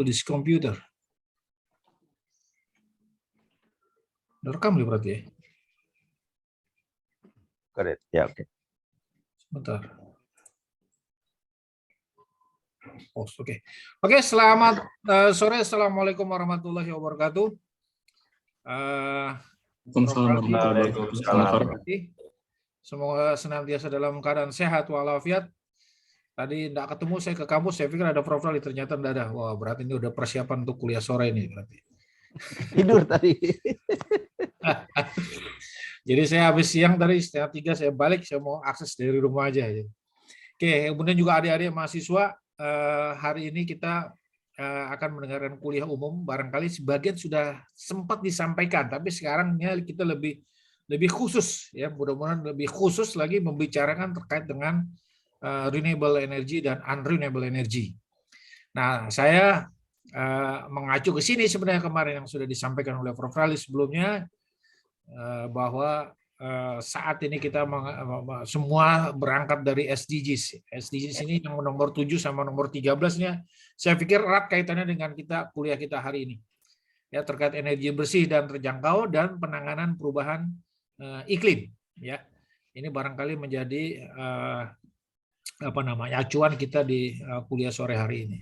to this computer. Direkam nih berarti ya? Correct. Ya, oke. Sebentar. Oke. Oke, selamat sore. Assalamualaikum warahmatullahi wabarakatuh. Semoga senantiasa dalam keadaan sehat walafiat. Tadi tidak ketemu saya ke kampus, saya pikir ada Prof. Rali, ternyata tidak ada. Wah, berarti ini udah persiapan untuk kuliah sore ini berarti. Tidur tadi. Jadi saya habis siang tadi 2:30 saya balik, saya mau akses dari rumah aja. Oke, kemudian juga adik-adik mahasiswa, hari ini kita akan mendengarkan kuliah umum. Barangkali sebagian sudah sempat disampaikan, tapi sekarangnya kita lebih khusus ya, mudah-mudahan lebih khusus lagi membicarakan terkait dengan renewable energy dan unrenewable energy. Nah, saya mengacu ke sini sebenarnya kemarin yang sudah disampaikan oleh Prof. Rali sebelumnya, bahwa saat ini kita semua berangkat dari SDGs. SDGs ini yang nomor 7 sama nomor 13-nya, saya pikir erat kaitannya dengan kuliah kita hari ini. Ya, terkait energi bersih dan terjangkau dan penanganan perubahan iklim. Ya, ini barangkali menjadi acuan kita di kuliah sore hari ini.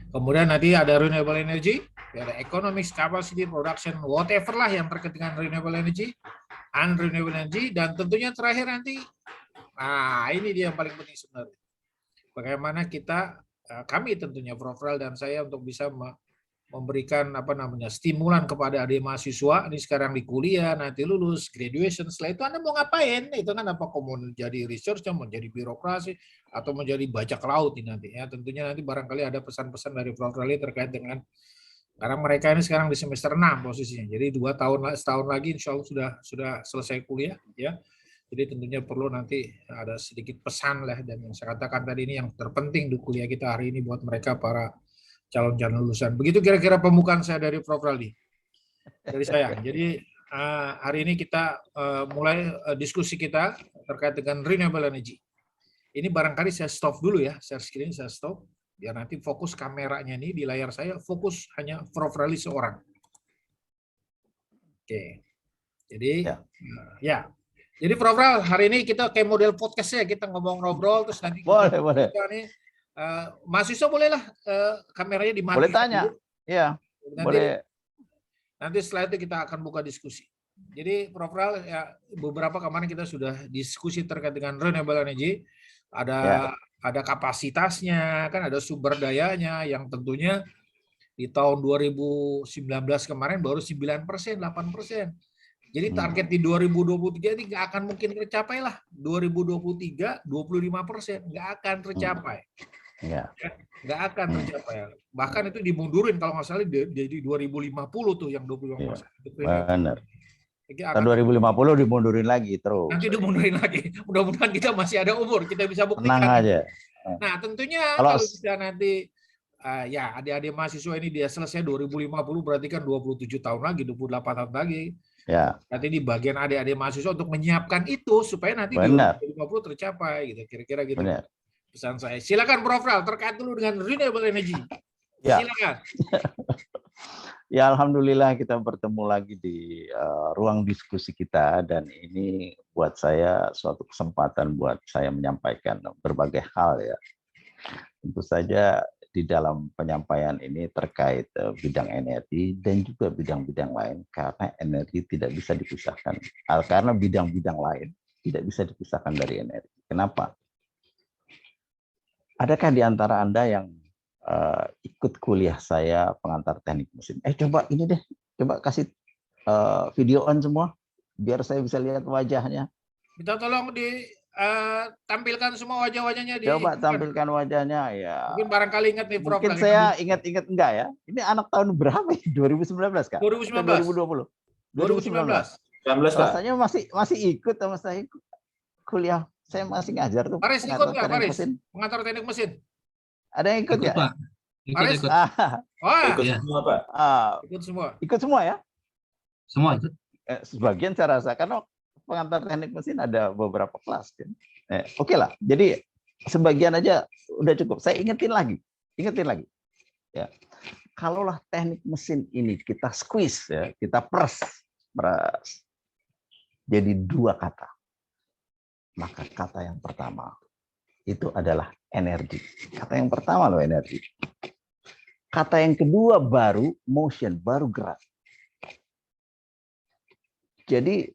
Kemudian nanti ada renewable energy, ada economic capacity production, whatever lah yang terkait dengan renewable energy, unrenewable energy, dan tentunya terakhir nanti, ini dia yang paling penting sebenarnya. Bagaimana kami tentunya Prof. Ral dan saya untuk bisa memberikan stimulan kepada adik mahasiswa ini sekarang di kuliah, nanti lulus graduation, setelah itu Anda mau ngapain? Itu kan apakah mau jadi researcher, mau jadi birokrasi, atau mau jadi bajak laut ini nanti ya. Tentunya nanti barangkali ada pesan-pesan dari Prof. Rali terkait dengan, karena mereka ini sekarang di semester 6 posisinya, jadi setahun lagi insya Allah sudah selesai kuliah ya. Jadi tentunya perlu nanti ada sedikit pesan lah, dan yang saya katakan tadi ini yang terpenting di kuliah kita hari ini buat mereka para calon-calon lulusan. Begitu kira-kira pembukaan saya dari Prof. Rali. Dari saya. Jadi hari ini kita mulai diskusi kita terkait dengan renewable energy. Ini barangkali saya stop dulu ya, share screen saya stop, biar nanti fokus kameranya nih di layar saya, fokus hanya Prof. Rali seorang. Oke. Jadi ya. Jadi Prof. Rali, hari ini kita kayak model podcast ya, kita ngobrol terus nanti boleh. Kita nih, mahasiswa bolehlah kameranya dimatikan. Boleh tanya. Iya. Boleh. Nanti setelah itu kita akan buka diskusi. Jadi Prof. Ral, ya, beberapa kemarin kita sudah diskusi terkait dengan renewable energy. Ada kapasitasnya, kan ada sumber dayanya yang tentunya di tahun 2019 kemarin baru 9%, 8%. Jadi target di 2023 ini nggak akan mungkin tercapai lah. 2023 25%, nggak akan tercapai. Nggak akan tercapai. Bahkan itu dimundurin kalau nggak salah jadi 2050 tuh yang 25%. Benar. Tahun 2050 dimundurin lagi terus. Nanti dimundurin lagi. Mudah-mudahan kita masih ada umur, kita bisa buktikan. Tenang aja. Nah tentunya kalau bisa nanti ya adik-adik mahasiswa ini dia selesai 2050 berarti kan 27 tahun lagi, 28 tahun lagi. Ya. Nanti di bagian adik-adik mahasiswa untuk menyiapkan itu supaya nanti di 2050 tercapai gitu. Kira-kira gitu. Benar. Pesan saya. Silakan Prof. Ral terkait dulu dengan renewable energy. Ya. Silakan. Ya, alhamdulillah kita bertemu lagi di ruang diskusi kita, dan ini buat saya suatu kesempatan buat saya menyampaikan berbagai hal ya. Tentu saja di dalam penyampaian ini terkait bidang energi dan juga bidang-bidang lain, karena energi tidak bisa dipisahkan. Karena bidang-bidang lain tidak bisa dipisahkan dari energi. Kenapa? Adakah di antara Anda yang ikut kuliah saya pengantar teknik mesin? Coba ini deh, coba kasih videoan semua, biar saya bisa lihat wajahnya. Minta tolong tampilkan semua wajah-wajahnya. Coba tampilkan wajahnya ya. Mungkin barangkali ingat nih Prof. Mungkin saya ingat-ingat enggak ya? Ini anak tahun berapa? 2019 Kak? 2019. 2020. 2019. Rasanya masih ikut sama saya kuliah. Saya masih ngajar tuh. Paris ikut nggak, Paris? Pengantar teknik mesin. Ada yang ikut ya? Paris? Ikut semua, Pak. Ikut semua. Ikut semua ya? Semua ikut. Sebagian saya rasa, karena pengantar teknik mesin ada beberapa kelas kan. Oke lah. Jadi sebagian aja udah cukup. Saya ingetin lagi. Ya. kalaulah teknik mesin ini kita squeeze, ya, kita press, jadi dua kata. Maka kata yang pertama itu adalah energi. Kata yang pertama loh energi. Kata yang kedua baru motion, baru gerak. Jadi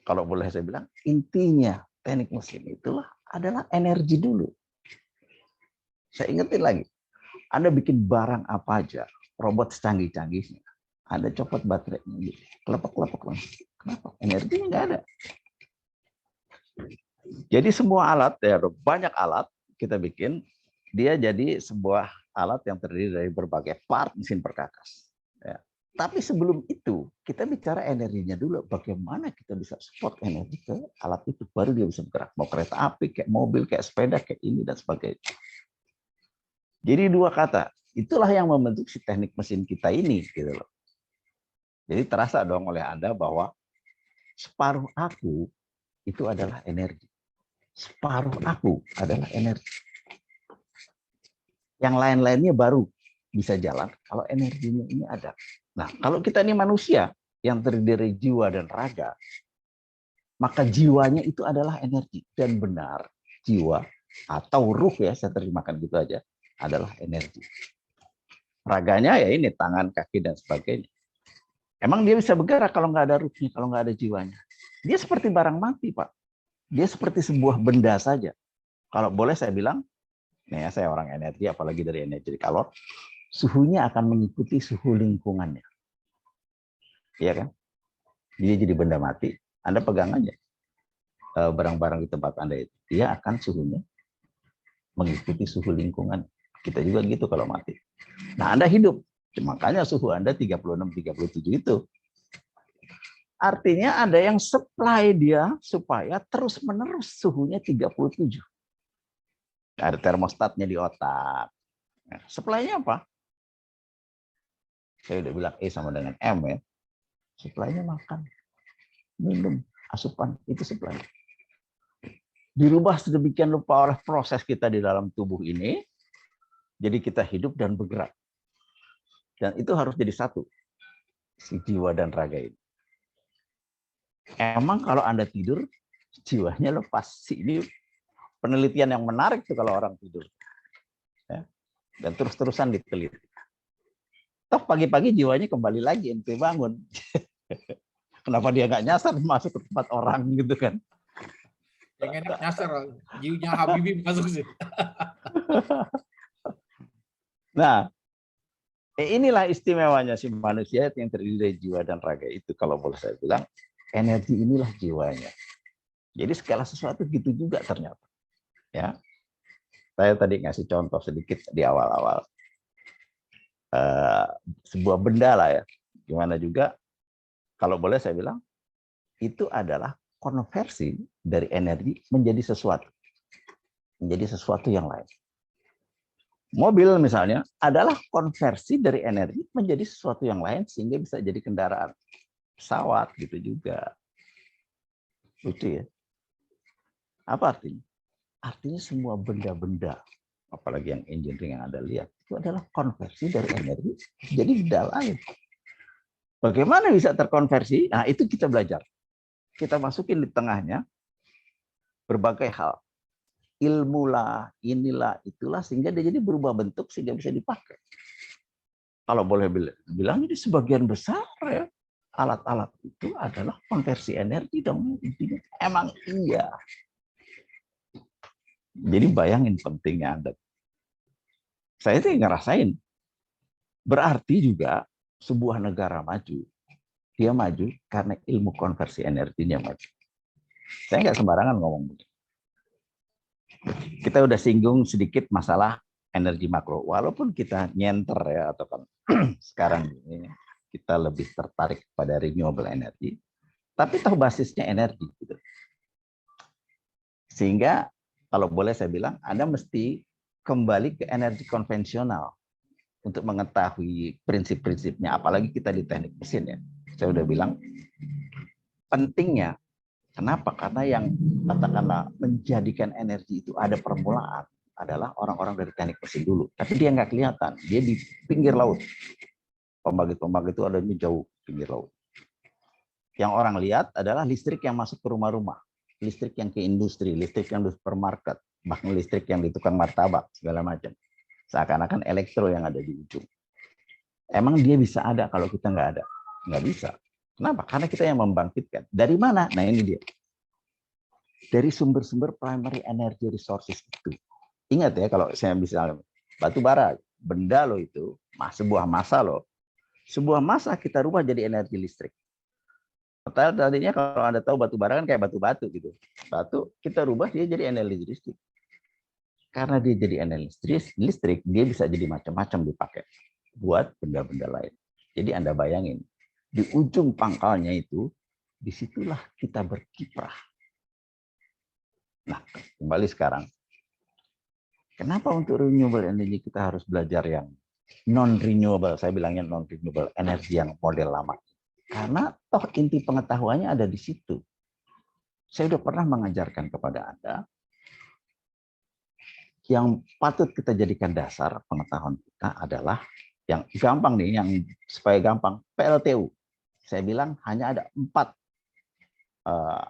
kalau boleh saya bilang, intinya teknik mesin itulah adalah energi dulu. Saya ingetin lagi, Anda bikin barang apa aja, robot secanggih-canggihnya, Anda copot baterainya, kelepek-kelepek. Kenapa? Energinya nggak ada. Jadi semua alat, ya banyak alat kita bikin, dia jadi sebuah alat yang terdiri dari berbagai part mesin perkakas. Ya. Tapi sebelum itu, kita bicara energinya dulu. Bagaimana kita bisa support energi ke alat itu, baru dia bisa bergerak. Mau kereta api, kayak mobil, kayak sepeda, kayak ini, dan sebagainya. Jadi dua kata, itulah yang membentuk si teknik mesin kita ini. Gitu loh. Jadi terasa dong oleh Anda bahwa separuh aku itu adalah energi. Separuh aku adalah energi. Yang lain-lainnya baru bisa jalan kalau energinya ini ada. Nah, kalau kita ini manusia yang terdiri dari jiwa dan raga, maka jiwanya itu adalah energi. Dan benar, jiwa atau ruh, ya saya terjemahkan gitu aja, adalah energi. Raganya ya ini, tangan, kaki, dan sebagainya. Emang dia bisa bergerak kalau nggak ada ruhnya, kalau nggak ada jiwanya? Dia seperti barang mati, Pak. Dia seperti sebuah benda saja. Kalau boleh saya bilang, nih ya, saya orang energi, apalagi dari energi kalor, suhunya akan mengikuti suhu lingkungannya. Iya kan? Dia jadi benda mati. Anda pegang aja barang-barang di tempat Anda itu. Dia akan suhunya mengikuti suhu lingkungan. Kita juga gitu kalau mati. Nah, Anda hidup. Makanya suhu Anda 36-37 itu. Artinya ada yang supply dia supaya terus-menerus suhunya 37. Ada termostatnya di otak. Nah, supply-nya apa? Saya udah bilang E sama dengan M ya. Supply-nya makan, minum, asupan, itu supply. Dirubah sedemikian rupa oleh proses kita di dalam tubuh ini, jadi kita hidup dan bergerak. Dan itu harus jadi satu, si jiwa dan raga ini. Emang kalau Anda tidur, jiwanya lepas. Ini penelitian yang menarik tuh kalau orang tidur. Ya. Dan terus-terusan diteliti. Toh pagi-pagi jiwanya kembali lagi, ente bangun. Kenapa dia nggak nyasar masuk ke tempat orang gitu kan? Yang enak nyasar, jiwanya Habibie masuk sih. Nah, inilah istimewanya si manusia yang terdiri dari jiwa dan raga itu. Kalau boleh saya bilang, energi inilah jiwanya. Jadi segala sesuatu gitu juga ternyata. Ya, saya tadi ngasih contoh sedikit di awal-awal. Sebuah benda lah ya. Gimana juga, kalau boleh saya bilang, itu adalah konversi dari energi menjadi sesuatu. Menjadi sesuatu yang lain. Mobil misalnya adalah konversi dari energi menjadi sesuatu yang lain sehingga bisa jadi kendaraan. Pesawat gitu juga. Lucu ya. Apa artinya? Artinya semua benda-benda, apalagi yang engineering yang Anda lihat, itu adalah konversi dari energi jadi benda lain. Bagaimana bisa terkonversi? Nah, itu kita belajar. Kita masukin di tengahnya berbagai hal. Ilmu lah, inilah, itulah, sehingga dia jadi berubah bentuk sehingga bisa dipakai. Kalau boleh bilang, ini sebagian besar ya, alat-alat itu adalah konversi energi dong. Intinya. Emang iya. Jadi bayangin pentingnya Anda. Saya sih ngerasain. Berarti juga sebuah negara maju. Dia maju karena ilmu konversi energinya maju. Saya nggak sembarangan ngomong begini. Kita udah singgung sedikit masalah energi makro. Walaupun kita nyenter ya, atau kan sekarang ini kita lebih tertarik pada renewable energy, tapi tahu basisnya energi. Gitu. Sehingga kalau boleh saya bilang, Anda mesti kembali ke energi konvensional untuk mengetahui prinsip-prinsipnya, apalagi kita di teknik mesin ya. Saya udah bilang, pentingnya, kenapa? Karena yang katakanlah menjadikan energi itu ada permulaan, adalah orang-orang dari teknik mesin dulu. Tapi dia nggak kelihatan. Dia di pinggir laut. Pembangkit-pembangkit itu adanya jauh pinggir laut. Yang orang lihat adalah listrik yang masuk ke rumah-rumah. Listrik yang ke industri, listrik yang di supermarket, bahkan listrik yang di tukang martabak, segala macam. Seakan-akan elektro yang ada di ujung. Emang dia bisa ada kalau kita nggak ada? Nggak bisa. Kenapa? Karena kita yang membangkitkan. Dari mana? Nah ini dia. Dari sumber-sumber primary energy resources itu. Ingat ya, kalau saya bisa batu bara, benda loh itu, sebuah massa loh. Sebuah massa kita rubah jadi energi listrik. Tadinya kalau Anda tahu batu bara kan kayak batu-batu gitu. Batu kita rubah dia jadi energi listrik. Karena dia jadi energi listrik, dia bisa jadi macam-macam dipakai buat benda-benda lain. Jadi Anda bayangin, di ujung pangkalnya itu, disitulah kita berkiprah. Nah, kembali sekarang. Kenapa untuk renewable energy kita harus belajar yang non-renewable? Saya bilangnya non-renewable energy yang model lama. Karena toh inti pengetahuannya ada di situ. Saya sudah pernah mengajarkan kepada Anda yang patut kita jadikan dasar pengetahuan kita adalah yang gampang nih, yang supaya gampang, PLTU. Saya bilang hanya ada 4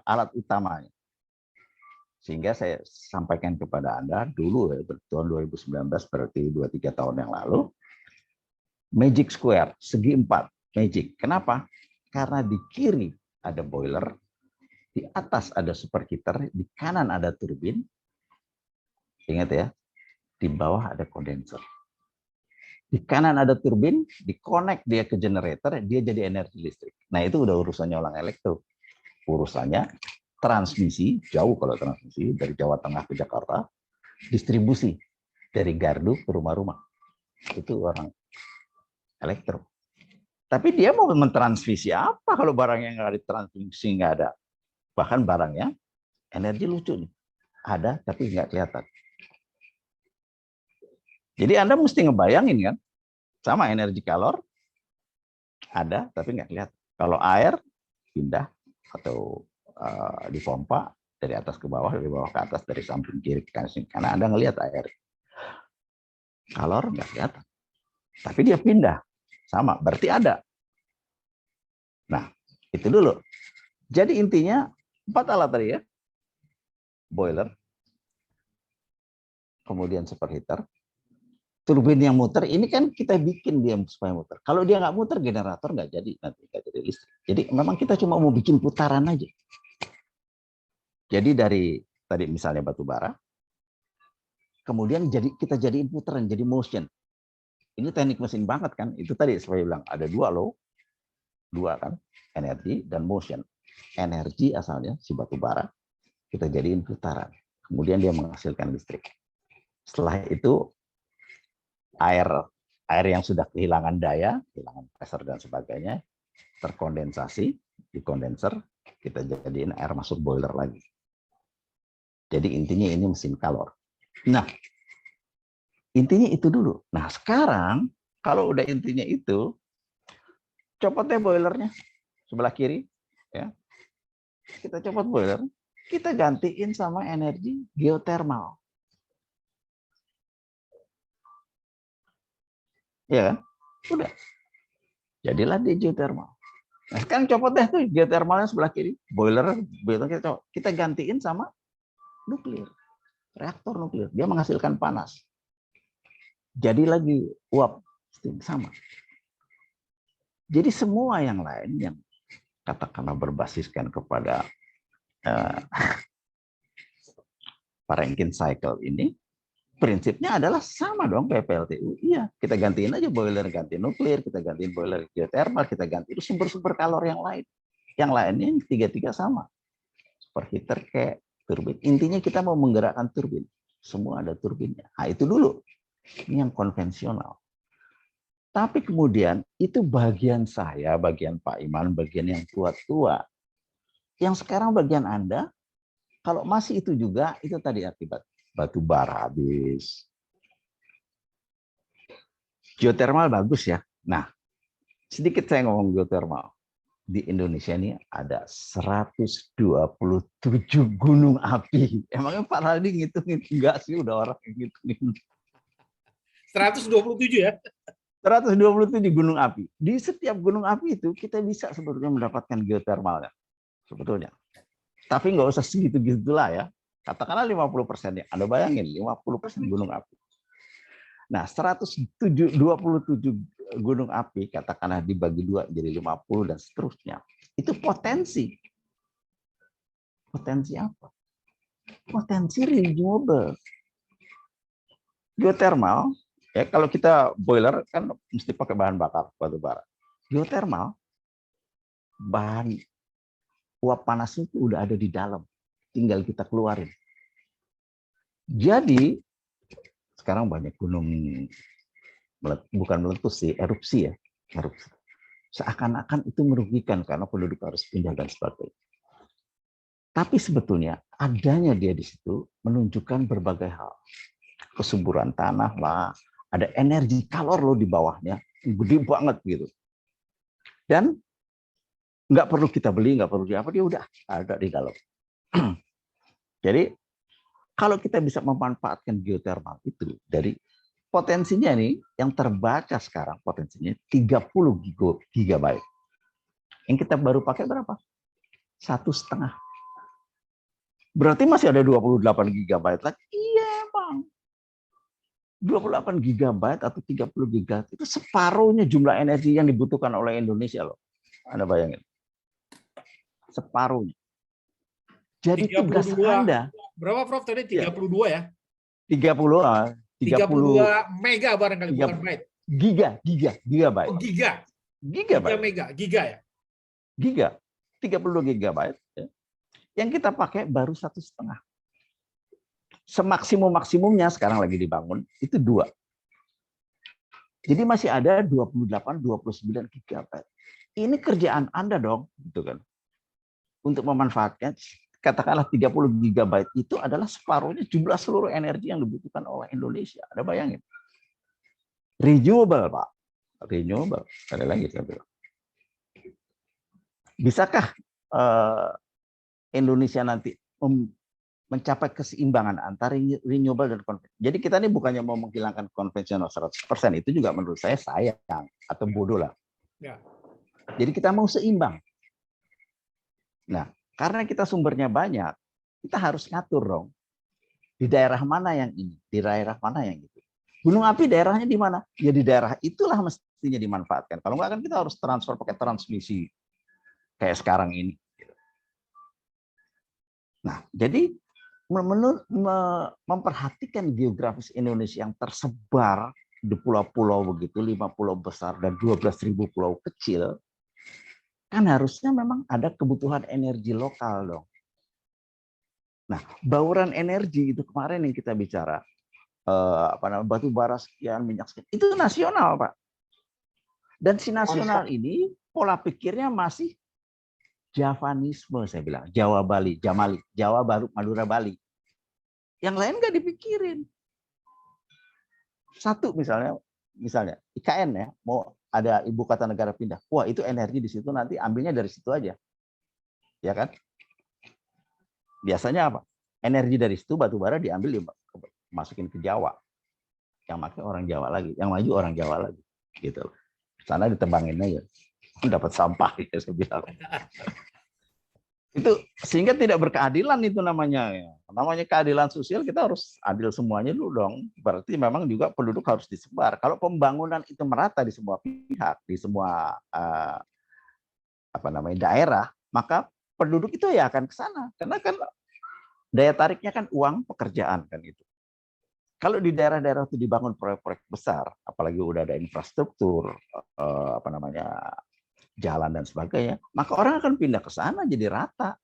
alat utamanya. Sehingga saya sampaikan kepada Anda dulu ya, tahun 2019 berarti 2-3 tahun yang lalu, Magic Square, segi 4, Magic. Kenapa? Karena di kiri ada boiler, di atas ada superheater, di kanan ada turbin. Ingat ya, di bawah ada kondenser. Di kanan ada turbin, di-connect dia ke generator, dia jadi energi listrik. Nah itu udah urusannya orang elektro. Urusannya transmisi, jauh kalau transmisi, dari Jawa Tengah ke Jakarta, distribusi dari gardu ke rumah-rumah. Itu orang elektro. Tapi dia mau mentransmisi apa kalau barangnya nggak ditransmisi, nggak ada. Bahkan barangnya, energi lucu nih. Ada, tapi nggak kelihatan. Jadi Anda mesti ngebayangin kan, sama energi kalor, ada, tapi nggak kelihatan. Kalau air, pindah, atau dipompa, dari atas ke bawah, dari bawah ke atas, dari samping kiri ke kanan. Karena Anda ngelihat air. Kalor nggak kelihatan. Tapi dia pindah. Sama, berarti ada. Nah, itu dulu. Jadi intinya 4 alat tadi ya. Boiler, kemudian superheater, turbin yang muter, ini kan kita bikin dia supaya muter. Kalau dia nggak muter, generator nggak jadi, nanti nggak jadi listrik. Jadi memang kita cuma mau bikin putaran aja. Jadi dari tadi misalnya batu bara, kemudian kita jadiin putaran, jadi motion. Ini teknik mesin banget kan? Itu tadi saya bilang ada 2 loh, 2 kan, energi dan motion. Energi asalnya si batu bara kita jadiin putaran, kemudian dia menghasilkan listrik. Setelah itu air yang sudah kehilangan daya, kehilangan pressure dan sebagainya, terkondensasi di kondenser, kita jadiin air masuk boiler lagi. Jadi intinya ini mesin kalor. Nah, intinya itu dulu. Nah, sekarang kalau udah intinya itu, copot deh boilernya sebelah kiri, ya. Kita copot boiler, kita gantiin sama energi geothermal. Ya kan? Udah. Jadilah dia geothermal. Nah, sekarang copot deh tuh geothermalnya sebelah kiri, boiler kita gantiin sama nuklir, reaktor nuklir. Dia menghasilkan panas. Jadi lagi uap steam sama. Jadi semua yang lain yang katakanlah berbasiskan kepada Rankine cycle ini, prinsipnya adalah sama dong kayak PLTU. Iya, kita gantiin aja boiler, ganti nuklir, kita gantiin boiler geothermal, kita ganti itu sumber-sumber kalor yang lain. Yang lainnya 3-3 sama. Superheater kayak turbin. Intinya kita mau menggerakkan turbin. Semua ada turbinnya. Nah, itu dulu. Ini yang konvensional. Tapi kemudian itu bagian saya, bagian Pak Iman, bagian yang tua-tua. Yang sekarang bagian Anda, kalau masih itu juga, itu tadi akibat batu bara habis. Geothermal bagus ya. Nah, sedikit saya ngomong geothermal. di Indonesia ini ada 127 gunung api. Emangnya Pak Radi ngitungin? Enggak sih, udah orang ngitungin. 127 ya? 127 gunung api. Di setiap gunung api itu kita bisa sebetulnya mendapatkan geotermalnya. Sebetulnya. Tapi nggak usah segitu-gitulah ya. Katakanlah 50%-nya. Anda bayangin, 50% gunung api. Nah, 127 gunung api, katakanlah dibagi 2 jadi 50 dan seterusnya. Itu potensi. Potensi apa? Potensi renewable. Geothermal, ya kalau kita boiler kan mesti pakai bahan bakar batu bara. Geothermal, bahan uap panasnya itu udah ada di dalam. Tinggal kita keluarin. Jadi, sekarang banyak gunung bukan meletus sih, erupsi ya, erupsi. Seakan-akan itu merugikan karena penduduk harus pindah dan sebagainya. Tapi sebetulnya adanya dia di situ menunjukkan berbagai hal. Kesuburan tanah lah, ada energi kalor loh di bawahnya, gede banget gitu. Dan nggak perlu kita beli, nggak perlu dia udah ada di dalam. Jadi kalau kita bisa memanfaatkan geotermal itu dari potensinya nih yang terbaca sekarang potensinya 30 gigabyte. Yang kita baru pakai berapa? 1,5. Berarti masih ada 28 gigabyte lagi. Iya, Bang. 28 gigabyte atau 30 gigabyte itu separuhnya jumlah energi yang dibutuhkan oleh Indonesia loh. Anda bayangin. Separuhnya. Jadi 32, tugas Anda. Berapa Prof tadi? 32 ya? 32 mega barangkali, bukan byte. Gigabyte. Oh, giga. Gigabyte. Giga ya? Giga. 32 gigabyte. Ya. Yang kita pakai baru 1,5. Semaksimum-maksimumnya sekarang lagi dibangun itu 2. Jadi masih ada 28-29 gigabyte. Ini kerjaan Anda dong, gitu kan. Untuk memanfaatkan, katakanlah 30 gigabyte itu adalah separuhnya jumlah seluruh energi yang dibutuhkan oleh Indonesia. Ada bayangin. Renewable, Pak. Renewable. Sekali lagi saya bilang. Bisakah Indonesia nanti mencapai keseimbangan antara renewable dan konvensional? Jadi kita ini bukannya mau menghilangkan konvensional 100%. Itu juga menurut saya sayang atau bodoh lah. Ya. Jadi kita mau seimbang. Nah, karena kita sumbernya banyak, kita harus ngatur dong. Di daerah mana yang ini, di daerah mana yang itu. Gunung api daerahnya di mana? Ya di daerah itulah mestinya dimanfaatkan. Kalau enggak kan kita harus transfer pakai transmisi kayak sekarang ini. Nah, jadi memperhatikan geografis Indonesia yang tersebar di pulau-pulau begitu, 5 pulau besar dan 12.000 pulau kecil, kan harusnya memang ada kebutuhan energi lokal dong. Nah, bauran energi itu kemarin yang kita bicara, batu bara sekian, minyak sekian, itu nasional, Pak. Dan si nasional ini pola pikirnya masih Javanisme, saya bilang, Jawa Bali, Jamali, Jawa Baru, Madura Bali. Yang lain nggak dipikirin. Satu misalnya IKN ya, mau ada ibu kota negara pindah, wah itu energi di situ nanti ambilnya dari situ aja, ya kan? Biasanya apa? Energi dari situ batu bara diambil masukin ke Jawa, yang pakai orang Jawa lagi, yang maju orang Jawa lagi, gitu. Sana ditebangin aja, dapat sampah ya saya bilang. Itu sehingga tidak berkeadilan itu namanya. Namanya keadilan sosial, kita harus adil semuanya dulu dong. Berarti memang juga penduduk harus disebar. Kalau pembangunan itu merata di semua pihak, di semua daerah, maka penduduk itu ya akan ke sana. Karena kan daya tariknya kan uang pekerjaan kan itu. Kalau di daerah-daerah itu dibangun proyek-proyek besar, apalagi udah ada infrastruktur, jalan dan sebagainya, maka orang akan pindah ke sana jadi rata.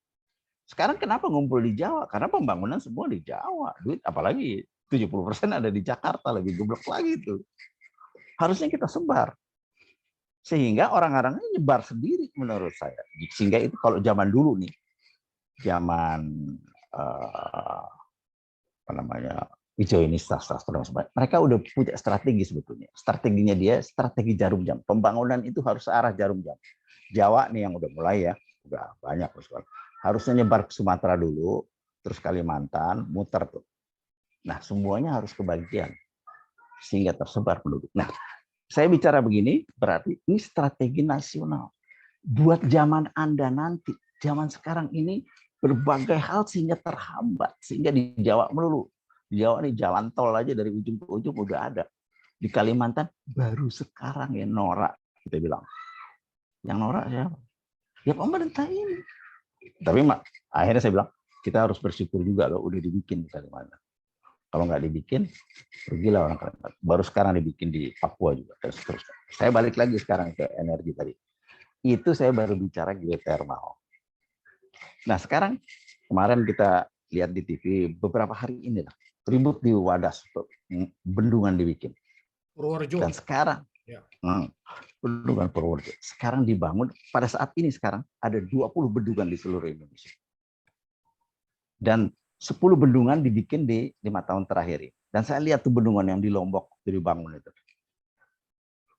Sekarang kenapa ngumpul di Jawa? Karena pembangunan semua di Jawa. Duit apalagi 70% ada di Jakarta, lebih goblok lagi itu. Harusnya kita sebar. Sehingga orang-orangnya nyebar sendiri menurut saya. Sehingga itu kalau zaman dulu nih, zaman Wijoyinista, mereka udah punya strategi sebetulnya. Strateginya dia strategi jarum jam. Pembangunan itu harus arah jarum jam. Jawa nih yang udah mulai ya, udah banyak. Harusnya nyebar ke Sumatera dulu, terus Kalimantan, muter tuh. Nah, semuanya harus kebagian sehingga tersebar penduduk. Nah, saya bicara begini berarti ini strategi nasional buat zaman Anda nanti. Zaman sekarang ini berbagai hal sehingga terhambat, sehingga di Jawa melulu. Di Jawa ini jalan tol aja dari ujung ke ujung udah ada. Di Kalimantan baru sekarang ya norak kita bilang. Yang norak siapa? Ya pemerintah ini. Tapi akhirnya saya bilang kita harus bersyukur juga loh udah dibikin di Kalimantan. Kalau nggak dibikin, pergilah orang Kalimantan. Baru sekarang dibikin di Papua juga. Terus. Saya balik lagi sekarang ke energi tadi. Itu saya baru bicara geothermal. Nah sekarang kemarin kita lihat di TV beberapa hari ini lah ribut di Wadas, bendungan dibikin. Purworejo. Dan sekarang bendungan Purworejo sekarang dibangun pada saat ini sekarang ada 20 bendungan di seluruh Indonesia. Dan 10 bendungan dibikin di 5 tahun terakhir ini. Dan saya lihat tuh bendungan yang di Lombok dibangun itu.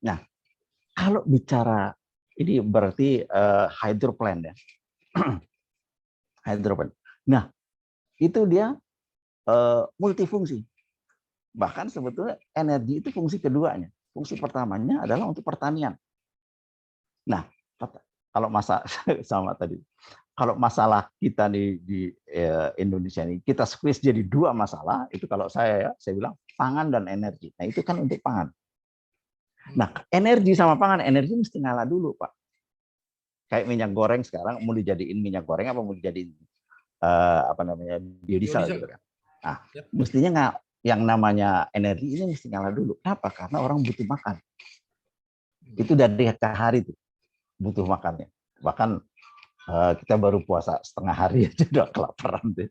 Nah, kalau bicara ini berarti hydroplan ya. Hydroplan. Nah, itu dia multifungsi. Bahkan sebetulnya energi itu fungsi keduanya. Fungsi pertamanya adalah untuk pertanian. Nah, kalau sama tadi, kalau masalah kita di Indonesia ini kita squeeze jadi 2 masalah, itu kalau saya bilang pangan dan energi. Nah, itu kan untuk pangan. Nah, energi sama pangan, energi mesti ngalah dulu, Pak. Kayak minyak goreng sekarang mau dijadiin minyak goreng apa mau dijadiin biodiesel gitu kan. Nah, mestinya yang namanya energi ini mesti ngalah dulu. Kenapa? Karena orang butuh makan. Itu dari ke hari tuh butuh makannya. Bahkan kita baru puasa setengah hari aja udah kelaparan deh.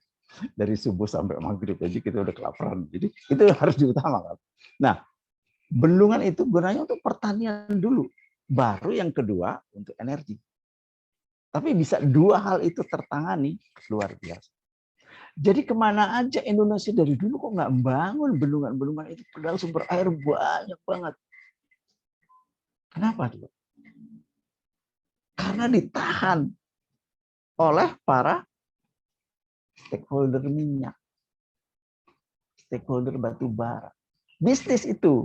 Dari subuh sampai maghrib aja kita udah kelaparan. Jadi itu harus diutamakan. Nah, bendungan itu gunanya untuk pertanian dulu. Baru yang kedua untuk energi. Tapi bisa 2 hal itu tertangani, luar biasa. Jadi kemana aja Indonesia dari dulu kok nggak bangun bendungan-bendungan itu, padahal sumber air banyak banget. Kenapa tuh? Karena ditahan oleh para stakeholder minyak, stakeholder batu bara. Bisnis itu,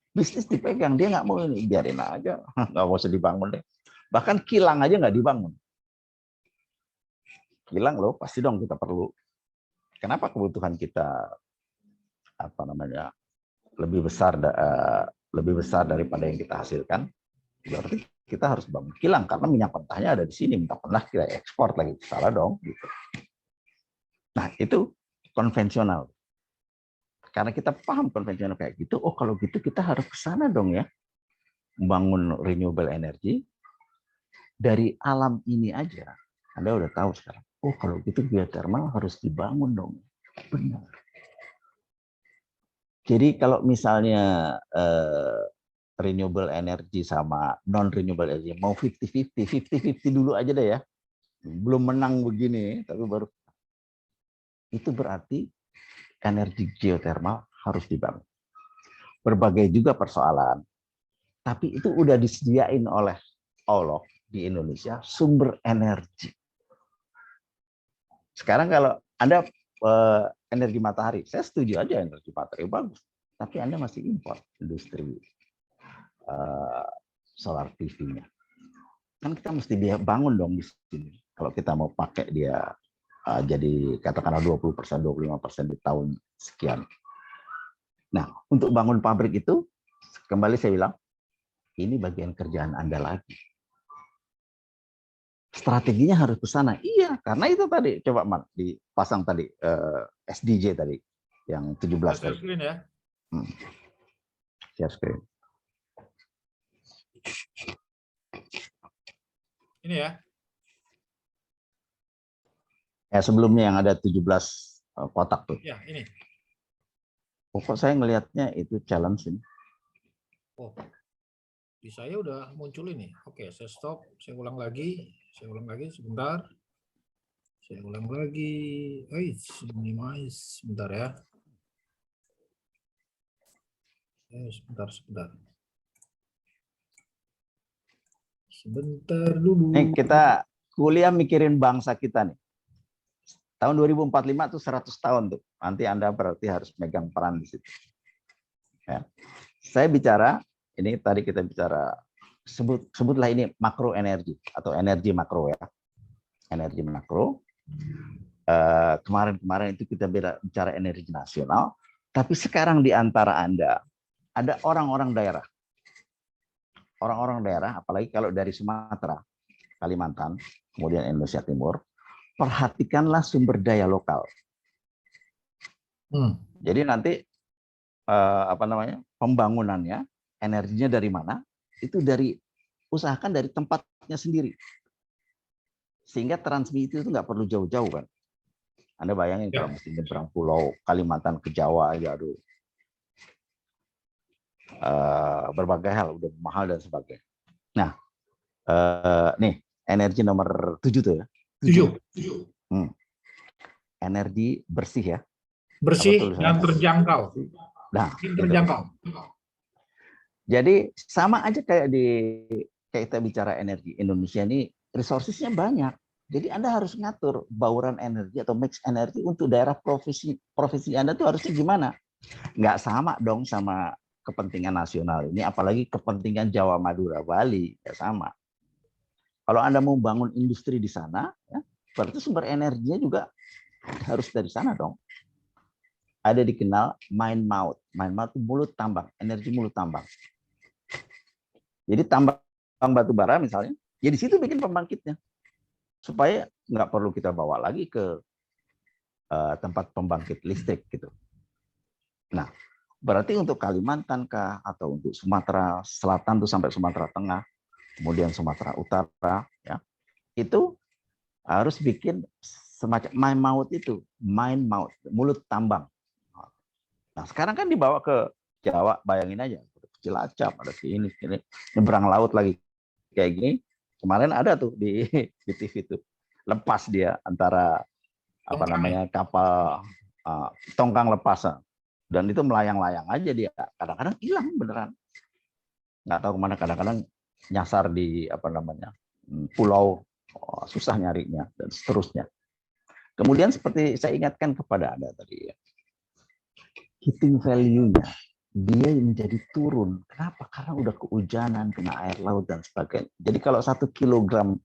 bisnis dipegang, dia nggak mau ini, biarin aja, nggak usah dibangun deh. Bahkan kilang aja nggak dibangun. Kilang loh, pasti dong kita perlu. Kenapa kebutuhan kita lebih besar daripada yang kita hasilkan? Berarti kita harus bangun kilang karena minyak mentahnya ada di sini, minyak mentah kita ekspor lagi, salah dong gitu. Nah, itu konvensional. Karena kita paham konvensional kayak gitu, oh kalau gitu kita harus ke sana dong ya. Membangun renewable energy dari alam ini aja. Anda udah tahu sekarang. Oh kalau gitu geothermal harus dibangun dong. Benar. Jadi kalau misalnya renewable energy sama non renewable energy mau 50-50 dulu aja deh ya. Belum menang begini, tapi baru itu berarti energi geothermal harus dibangun. Berbagai juga persoalan. Tapi itu udah disediain oleh Allah di Indonesia sumber energi. Sekarang kalau Anda energi matahari, saya setuju aja energi matahari bagus. Tapi Anda masih import industri solar PV-nya. Kan kita mesti dia bangun dong di sini. Kalau kita mau pakai dia jadi katakanlah 20%, 25% di tahun sekian. Nah, untuk bangun pabrik itu, kembali saya bilang, ini bagian kerjaan Anda lagi. Strateginya harus ke sana. Iya, karena itu tadi coba Mat dipasang tadi SDJ tadi yang 17 share screen ya. Share screen. Ini ya. Ya sebelumnya yang ada 17 kotak tuh. Ya, ini. Pokok saya ngelihatnya itu challenge ini. Oh. Di saya udah muncul ini. Oke, saya stop, saya ulang lagi sebentar. Saya ulang lagi. Minimize sebentar ya. Sebentar. Sebentar dulu. Nih kita kuliah mikirin bangsa kita nih. Tahun 2045 tuh 100 tahun tuh. Nanti Anda berarti harus megang peran di situ. Ya. Saya bicara, ini tadi kita bicara, sebutlah ini makro energi atau energi makro ya. Energi makro. Kemarin-kemarin itu kita bicara energi nasional, tapi sekarang di antara Anda ada orang-orang daerah. Orang-orang daerah, apalagi kalau dari Sumatera, Kalimantan, kemudian Indonesia Timur, perhatikanlah sumber daya lokal. Jadi nanti pembangunannya, energinya dari mana? Itu usahakan dari tempatnya sendiri. Sehingga transmisi itu nggak perlu jauh-jauh kan. Anda bayangin kalau mesti nyebrang pulau Kalimantan ke Jawa aja, aduh. Berbagai hal udah mahal dan sebagainya. Nah, nih energi nomor 7 tuh ya. 7. Energi bersih ya. Bersih dan terjangkau. Nah, terjangkau. Jadi sama aja kayak kita bicara energi. Indonesia ini resourcesnya banyak. Jadi Anda harus ngatur bauran energi atau mix energi untuk daerah provinsi Anda tuh harusnya gimana? Nggak sama dong sama kepentingan nasional ini, apalagi kepentingan Jawa, Madura, Bali, ya sama. Kalau Anda mau bangun industri di sana, ya, berarti sumber energinya juga harus dari sana dong. Ada dikenal mine mouth. Mine mouth itu mulut tambang, energi mulut tambang. Jadi tambang batu bara misalnya, ya di situ bikin pembangkitnya. Supaya nggak perlu kita bawa lagi ke tempat pembangkit listrik gitu. Nah, berarti untuk Kalimantan kah atau untuk Sumatera Selatan tuh sampai Sumatera Tengah, kemudian Sumatera Utara, ya itu harus bikin semacam mine mouth itu, mine mouth, mulut tambang. Nah sekarang kan dibawa ke Jawa, bayangin aja, ada Cilacap, ada sini, nyebrang laut lagi kayak gini. Kemarin ada tuh di TV itu, lepas dia antara kapal tongkang lepasan. Dan itu melayang-layang aja dia. Kadang-kadang hilang beneran. Nggak tahu kemana, kadang-kadang nyasar di pulau, susah nyarinya, dan seterusnya. Kemudian seperti saya ingatkan kepada Anda tadi, ya, heating value-nya, dia menjadi turun. Kenapa? Karena udah kehujanan, kena air laut, dan sebagainya. Jadi kalau 1 kilogram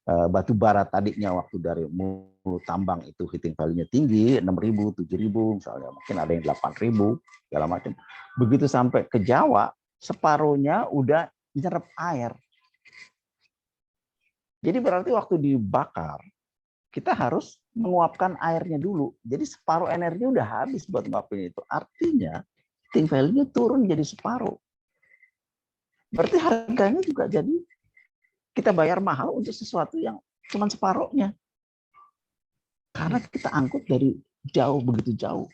batu bara tadinya waktu dari mulut tambang itu heating value-nya tinggi, 6.000, 7.000 misalnya, mungkin ada yang 8.000 segala macam. Begitu sampai ke Jawa, separuhnya udah nyerap air. Jadi berarti waktu dibakar, kita harus menguapkan airnya dulu. Jadi separuh energi udah habis buat nguapin itu. Artinya heating value-nya turun jadi separuh. Berarti harganya juga jadi kita bayar mahal untuk sesuatu yang cuma separuhnya. Karena kita angkut dari jauh, begitu jauh.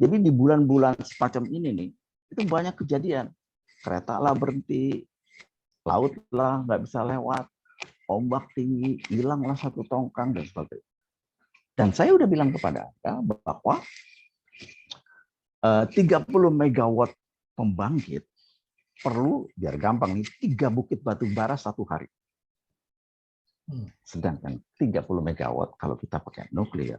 Jadi di bulan-bulan semacam ini nih, itu banyak kejadian. Kereta lah berhenti, laut lah nggak bisa lewat, ombak tinggi, hilanglah 1 tongkang, dan sebagainya. Dan saya udah bilang kepada Anda bahwa 30 megawatt pembangkit perlu, biar gampang nih, 3 bukit batu bara 1 hari. Sedangkan 30 megawatt kalau kita pakai nuklir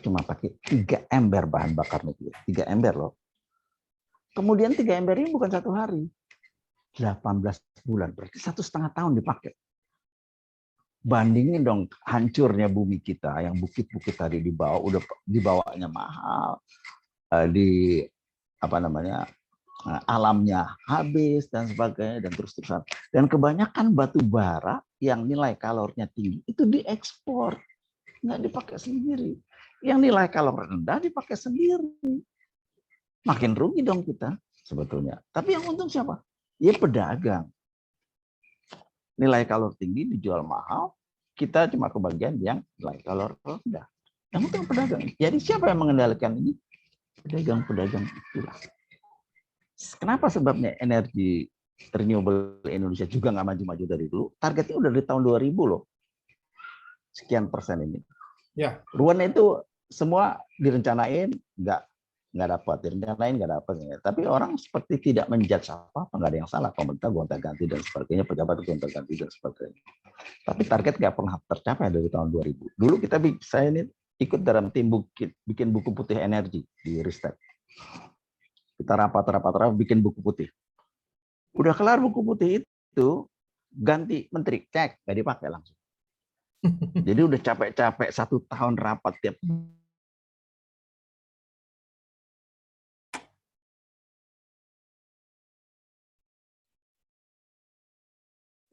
cuma pakai 3 ember bahan bakar nuklir. 3 ember loh. Kemudian 3 ember ini bukan 1 hari. 18 bulan, berarti 1,5 tahun dipakai. Bandingin dong hancurnya bumi kita, yang bukit-bukit tadi dibawa, udah dibawanya mahal, alamnya habis dan sebagainya, dan terus-terusan. Dan kebanyakan batu bara yang nilai kalornya tinggi itu diekspor, nggak dipakai sendiri. Yang nilai kalor rendah dipakai sendiri. Makin rugi dong kita sebetulnya. Tapi yang untung siapa? Ya pedagang. Nilai kalor tinggi dijual mahal, kita cuma kebagian yang nilai kalor rendah. Yang untung pedagang. Jadi siapa yang mengendalikan ini? Pedagang-pedagang itulah. Kenapa sebabnya energi renewable Indonesia juga nggak maju-maju dari dulu? Targetnya udah dari tahun 2000 loh. Sekian persen ini. Ya. Ruannya itu semua direncanain, nggak nggak dapat, yang lain nggak dapat. Tapi orang seperti tidak menjudge apa, nggak ada yang salah. Pemerintah gonta-ganti dan sebagainya, pejabat gonta-ganti dan sebagainya. Tapi target nggak pernah tercapai dari tahun 2000. Dulu saya ini ikut dalam tim bikin buku putih energi di Ristek. Kita rapat bikin buku putih. Udah kelar buku putih itu, ganti menteri, cek, nggak dipakai langsung. Jadi udah capek-capek 1 tahun rapat tiap.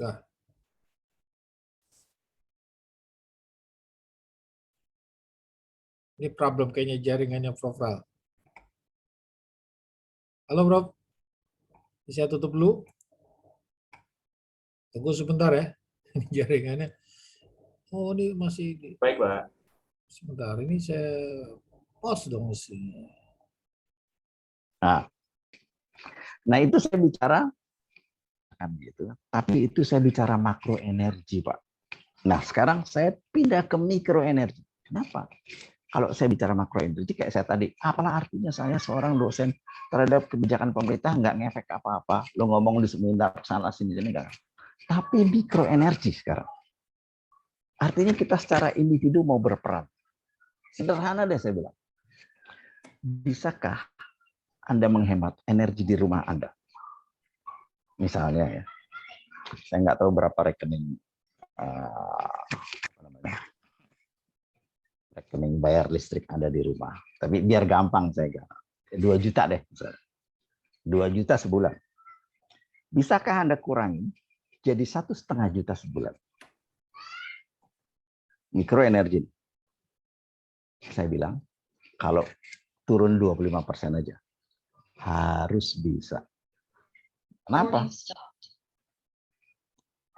Nah. Ini problem kayaknya jaringannya Prof. Ral. Halo Prof. Bisa tutup dulu? Tunggu sebentar ya. Ini jaringannya. Oh, ini masih. Baik, Pak. Sebentar, ini saya pause dong mesti. Nah itu saya bicara kan gitu. Tapi itu saya bicara makro energi, Pak. Nah, sekarang saya pindah ke mikro energi. Kenapa? Kalau saya bicara makro energi kayak saya tadi, apalah artinya saya seorang dosen terhadap kebijakan pemerintah nggak ngefek apa-apa. Lo ngomong di seminar sana sini enggak. Tapi mikro energi sekarang. Artinya kita secara individu mau berperan. Sederhana deh saya bilang. Bisakah Anda menghemat energi di rumah Anda? Misalnya ya, saya nggak tahu berapa rekening rekening bayar listrik Anda di rumah. Tapi biar gampang saya 2 juta deh. 2 juta sebulan. Bisakah Anda kurangi jadi 1,5 juta sebulan? Mikro energi. Saya bilang, kalau turun 25% aja, harus bisa. Kenapa?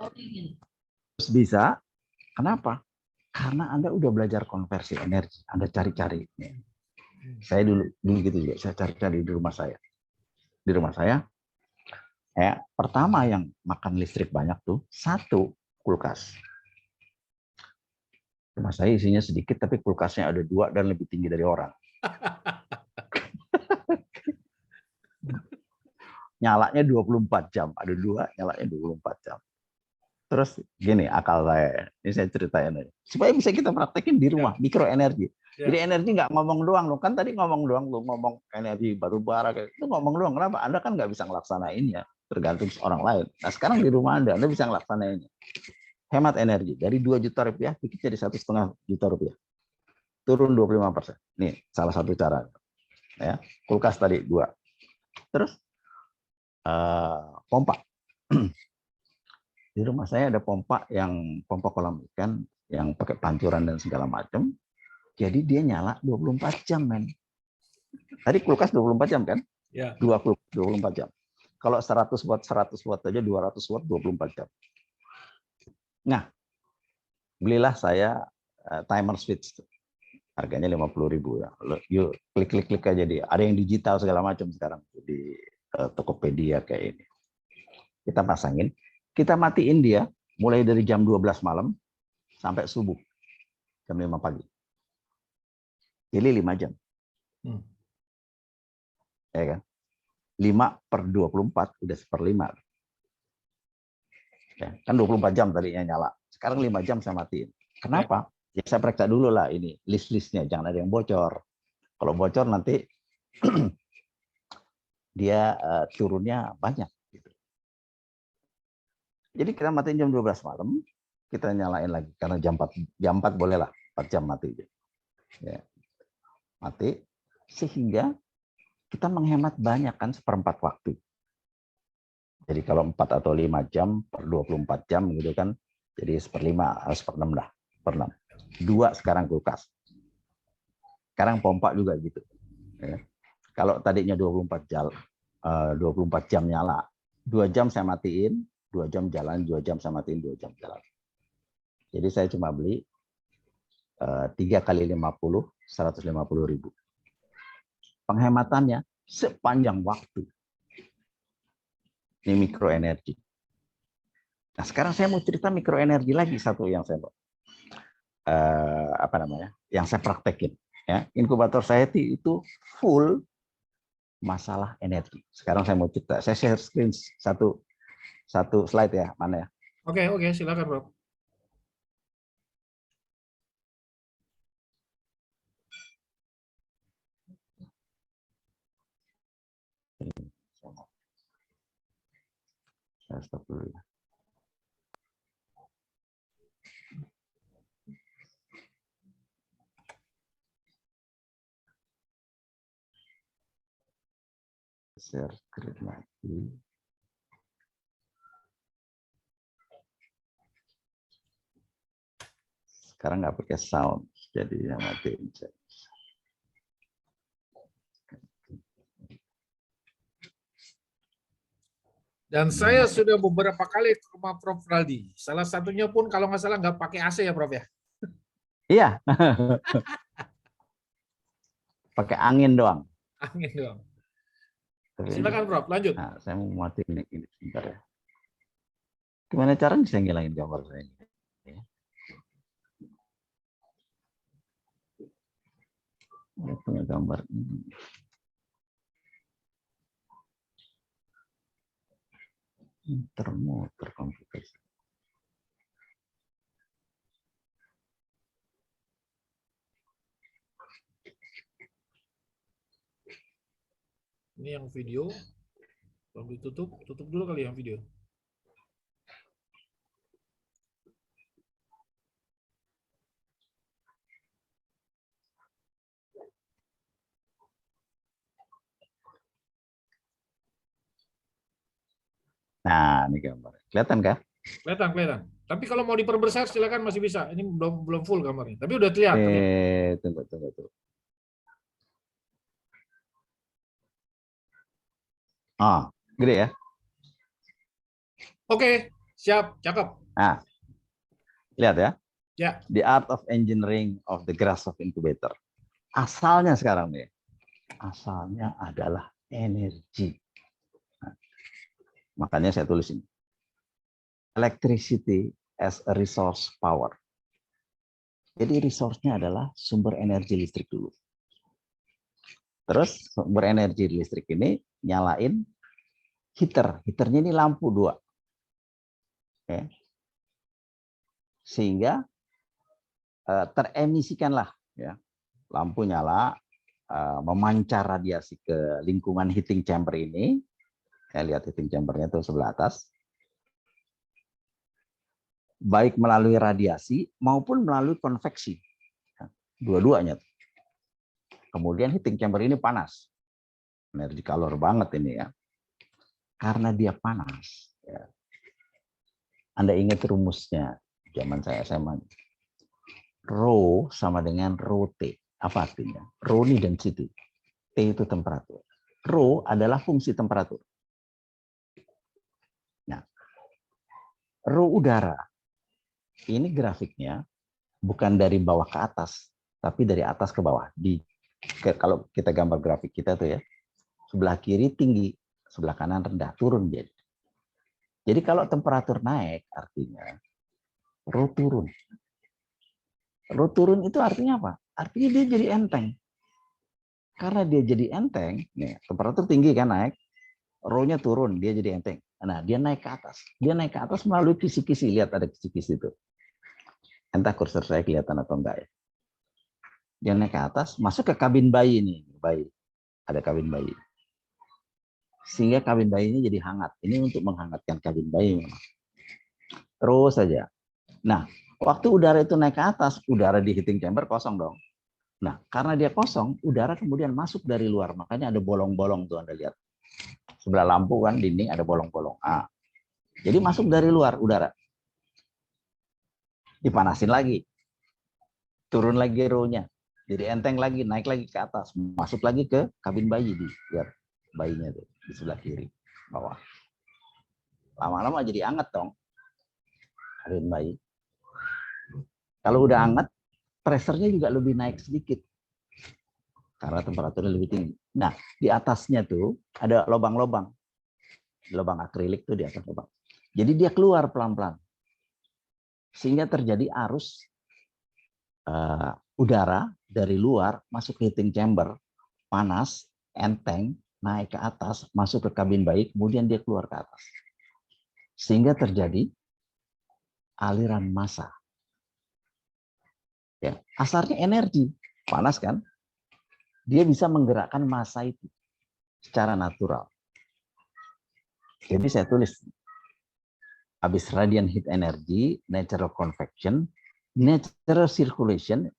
Harus bisa. Kenapa? Karena Anda udah belajar konversi energi. Anda cari-cari. Saya dulu gitu juga. Saya cari-cari di rumah saya. Di rumah saya, pertama yang makan listrik banyak tuh, 1, kulkas. Rumah saya isinya sedikit, tapi kulkasnya ada 2 dan lebih tinggi dari orang. Nyalanya 24 jam. Ada 2, nyalanya 24 jam. Terus gini akal saya, ini saya ceritain aja. Supaya bisa kita praktekin di rumah, mikro energi. Jadi energi nggak ngomong doang, lo kan tadi ngomong doang, lo ngomong energi batu bara, itu ngomong doang. Kenapa? Anda kan nggak bisa ngelaksanainnya, tergantung orang lain. Nah sekarang di rumah Anda bisa ngelaksanainnya. Hemat energi, dari 2 juta rupiah, bikin jadi 1,5 juta rupiah. Turun 25%. Nih, salah satu cara. Ya, kulkas tadi 2. Terus, pompa. Di rumah saya ada pompa kolam ikan, yang pakai pancuran dan segala macam. Jadi dia nyala 24 jam, men. Tadi kulkas 24 jam kan? Ya. 24 jam. Kalau 100 watt aja 200 watt 24 jam. Nah, belilah saya timer switch. Harganya 50.000 ya. Yuk klik aja dia. Ada yang digital segala macam sekarang di Tokopedia kayak ini. Kita pasangin, kita matiin dia mulai dari jam 12 malam sampai subuh. Jam 5 pagi. Jadi 5 jam. Ya kan? 5/24 udah 1/5. Ya, kan 24 jam tadinya nyala. Sekarang 5 jam saya matiin. Kenapa? Ya saya periksa dulu lah ini list-listnya, jangan ada yang bocor. Kalau bocor nanti dia turunnya banyak. Gitu. Jadi kita matiin jam 12 malam, kita nyalain lagi karena jam 4 boleh lah, 4 jam mati. Ya. Mati sehingga kita menghemat banyak kan 1/4 waktu. Jadi kalau 4 atau 5 jam per 24 jam gitu kan, jadi 1/5, 1/6 lah, 1/6. 2 sekarang kulkas. Sekarang pompa juga gitu. Ya. Kalau tadinya 24 jam nyala, 2 jam saya matiin, 2 jam jalan, 2 jam saya matiin, 2 jam jalan. Jadi saya cuma beli 3 kali 50, 150.000. Penghematannya sepanjang waktu. Ini mikroenergi. Nah sekarang saya mau cerita mikroenergi lagi satu yang saya yang saya praktekin. Ya, inkubator saya itu full masalah energi. Sekarang saya mau cerita. Saya share screen satu slide ya, mana ya? Oke, silakan, Bro. Saya stop dulu ya. Share screen lagi. Sekarang nggak pakai sound, jadi matiin. Dan saya sudah beberapa kali ke rumah Prof. Raldi. Salah satunya pun kalau nggak salah nggak pakai AC ya, Prof ya? Iya. Pakai angin doang. Angin doang. Silakan, Prof. Lanjut. Nah, saya mau matiin ini sebentar ya. Gimana caranya saya ngilangin gambar saya ini? Saya punya gambar ini. Muter komputer. Ini yang video. Kalau ditutup, tutup dulu kali yang video. Nah, ini gambar. Kelihatan kah? Kelihatan. Tapi kalau mau diperbesar silakan masih bisa. Ini belum full gambarnya. Tapi udah kelihatan. Tunggu. Gede ya? Oke, siap, cakep. Nah, lihat ya. Ya. The Art of Engineering of the Grasshopper Incubator. Asalnya sekarang nih, asalnya adalah energi. Nah, makanya saya tulis ini. Electricity as a resource power. Jadi resource-nya adalah sumber energi listrik dulu. Terus sumber energi listrik ini nyalain heater. Heaternya ini lampu 2. Oke. Sehingga teremisikanlah ya, lampu nyala, memancar radiasi ke lingkungan heating chamber ini. Lihat heating chambernya tuh sebelah atas. Baik melalui radiasi maupun melalui konveksi. Dua-duanya. Kemudian heating chamber ini panas. Energi kalor banget ini ya. Karena dia panas. Ya. Anda ingat rumusnya zaman saya SMA. Rho sama dengan rho T. Apa artinya? Rho ini density. T itu temperatur. Rho adalah fungsi temperatur. Nah, rho udara. Ini grafiknya bukan dari bawah ke atas, tapi dari atas ke bawah. Kalau kita gambar grafik kita tuh ya, sebelah kiri tinggi, sebelah kanan rendah, turun jadi. Jadi kalau temperatur naik, artinya rho turun. Rho turun itu artinya apa? Artinya dia jadi enteng. Karena dia jadi enteng, nih temperatur tinggi kan naik, rho-nya turun, dia jadi enteng. Nah, dia naik ke atas. Dia naik ke atas melalui kisi-kisi. Lihat ada kisi-kisi itu. Entah kursor saya kelihatan atau enggak ya. Dia naik ke atas, masuk ke kabin bayi nih. Bayi. Ada kabin bayi. Sehingga kabin bayi ini jadi hangat. Ini untuk menghangatkan kabin bayi memang. Terus saja. Nah, waktu udara itu naik ke atas, udara di heating chamber kosong dong. Nah, karena dia kosong, udara kemudian masuk dari luar. Makanya ada bolong-bolong tuh Anda lihat. Sebelah lampu kan, dinding ada bolong-bolong. Jadi masuk dari luar udara. Dipanasin lagi. Turun lagi rho-nya. Jadi enteng lagi, naik lagi ke atas. Masuk lagi ke kabin bayi. Lihat bayinya tuh di sebelah kiri. Bawah. Lama-lama jadi anget dong. Kabin bayi. Kalau udah anget, pressure-nya juga lebih naik sedikit. Karena temperaturnya lebih tinggi. Nah, di atasnya tuh ada lubang-lubang. Lubang akrilik tuh di atas lubang. Jadi dia keluar pelan-pelan. Sehingga terjadi arus udara dari luar masuk ke heating chamber, panas, enteng, naik ke atas, masuk ke kabin bayi, kemudian dia keluar ke atas. Sehingga terjadi aliran massa. Ya, asarnya energi, panas kan? Dia bisa menggerakkan massa itu secara natural. Jadi saya tulis, habis radiant heat energy, natural convection, natural circulation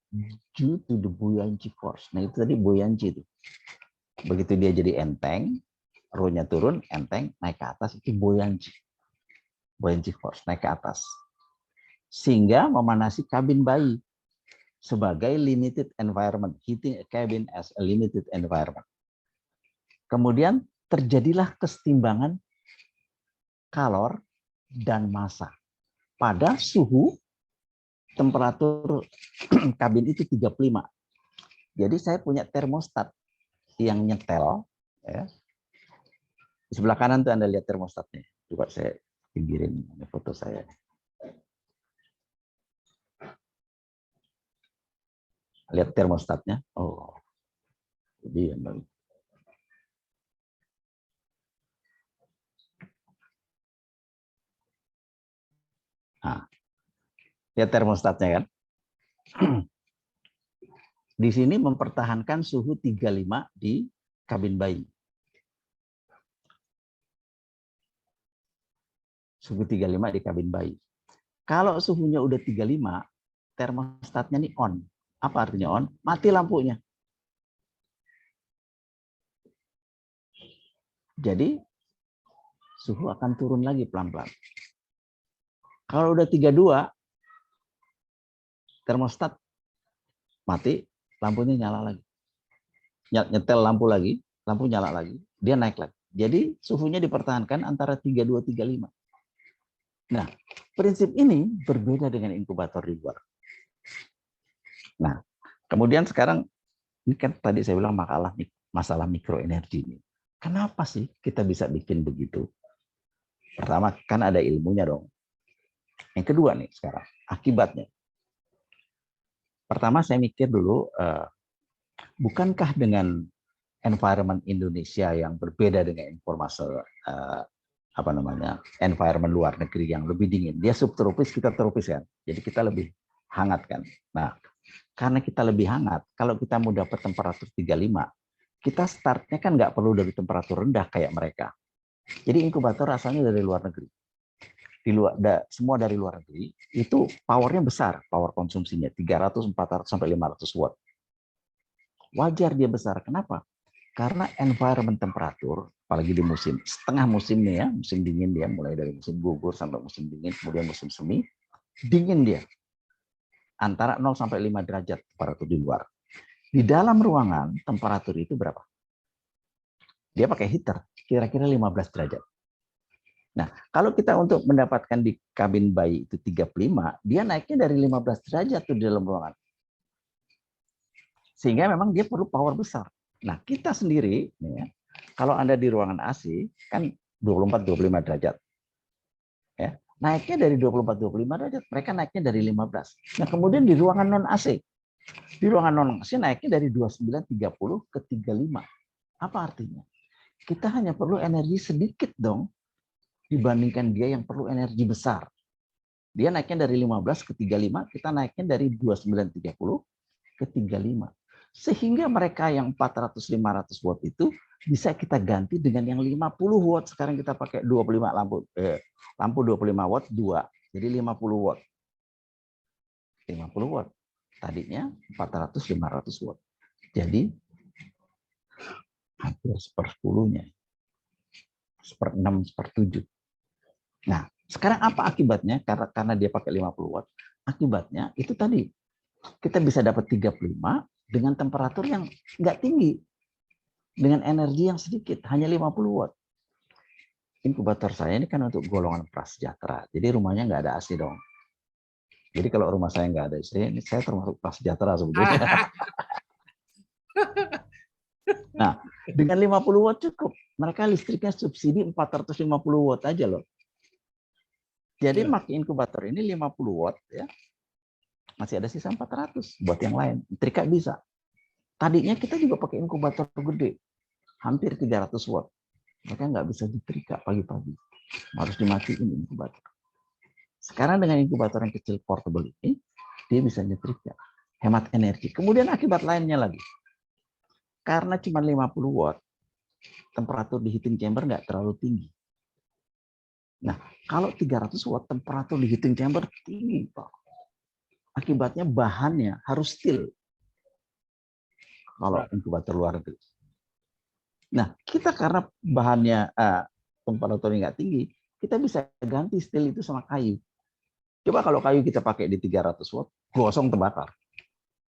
due to the buoyancy force. Nah itu tadi buoyancy itu. Begitu dia jadi enteng, rho-nya turun, enteng, naik ke atas, itu buoyancy. Buoyancy force, naik ke atas. Sehingga memanasi kabin bayi sebagai limited environment, heating a cabin as a limited environment. Kemudian terjadilah kesetimbangan kalor dan massa pada suhu temperatur kabin itu 35. Jadi saya punya termostat yang nyetel. Ya. Di sebelah kanan tuh Anda lihat termostatnya. Coba saya pinggirin foto saya. Lihat termostatnya. Oh, jadi nah, lihat termostatnya kan. Di sini mempertahankan suhu 35 di kabin bayi. Suhu 35 di kabin bayi. Kalau suhunya udah 35, termostatnya ini on. Apa artinya on? Mati lampunya. Jadi suhu akan turun lagi pelan-pelan. Kalau udah 32, termostat mati, lampunya nyala lagi. Nyetel lampu lagi, lampu nyala lagi, dia naik lagi. Jadi suhunya dipertahankan antara 32 35. Nah, prinsip ini berbeda dengan inkubator di luar. Nah, kemudian sekarang ini kan tadi saya bilang masalah mikroenergi ini. Kenapa sih kita bisa bikin begitu? Pertama, kan ada ilmunya dong. Yang kedua nih sekarang, akibatnya. Pertama saya mikir dulu, bukankah dengan environment Indonesia yang berbeda dengan informasi environment luar negeri yang lebih dingin. Dia subtropis, kita tropis kan. Jadi kita lebih hangat kan. Nah, karena kita lebih hangat, kalau kita mau dapat temperatur 35, kita startnya kan nggak perlu dari temperatur rendah kayak mereka. Jadi inkubator asalnya dari luar negeri. Semua dari luar negeri, itu powernya besar, power konsumsinya 300, 400 sampai 500 watt. Wajar dia besar. Kenapa? Karena environment temperatur, apalagi di musim setengah musim nih ya, musim dingin dia, mulai dari musim gugur sampai musim dingin, kemudian musim semi, dingin dia. Antara 0 sampai 5 derajat temperatur di luar. Di dalam ruangan temperatur itu berapa? Dia pakai heater, kira-kira 15 derajat. Nah, kalau kita untuk mendapatkan di kabin bayi itu 35, dia naiknya dari 15 derajat tuh di dalam ruangan. Sehingga memang dia perlu power besar. Nah, kita sendiri, ya, kalau Anda di ruangan AC, kan 24-25 derajat. Ya, naiknya dari 24-25 derajat, mereka naiknya dari 15. Nah, kemudian di ruangan non-AC. Di ruangan non-AC naiknya dari 29-30 ke 35. Apa artinya? Kita hanya perlu energi sedikit dong, dibandingkan dia yang perlu energi besar. Dia naiknya dari 15 ke 35, kita naiknya dari 29-30 ke 35. Sehingga mereka yang 400-500 watt itu bisa kita ganti dengan yang 50 watt. Sekarang kita pakai 25 lampu 25 watt 2, jadi 50 watt. 50 watt. Tadinya 400-500 watt. Jadi hampir 1/10-nya. 1/6, 1/7. Nah, sekarang apa akibatnya? Karena dia pakai 50 watt. Akibatnya itu tadi. Kita bisa dapat 35 dengan temperatur yang nggak tinggi. Dengan energi yang sedikit, hanya 50 watt. Inkubator saya ini kan untuk golongan prasejahtera. Jadi rumahnya nggak ada AC dong. Jadi kalau rumah saya nggak ada AC, ini saya termasuk prasejahtera sebetulnya. Nah, dengan 50 watt cukup. Mereka listriknya subsidi 450 watt aja loh. Jadi pakai inkubator ini 50 watt ya. Masih ada sisa 400 buat yang lain. Trika bisa. Tadinya kita juga pakai inkubator gede. hampir 300 watt. Mereka nggak bisa nyetrika pagi-pagi. Harus dimatiin inkubator. Sekarang dengan inkubator yang kecil portable ini, dia bisa nyetrika. Hemat energi. Kemudian akibat lainnya lagi. Karena cuma 50 watt, temperatur di heating chamber nggak terlalu tinggi. Nah, kalau 300 watt, temperatur di heating chamber tinggi, Pak. Akibatnya bahannya harus steel. Kalau inkubator luar negeri. Nah, kita karena bahannya temperaturnya nggak tinggi, kita bisa ganti steel itu sama kayu. Coba kalau kayu kita pakai di 300 watt, gosong terbakar.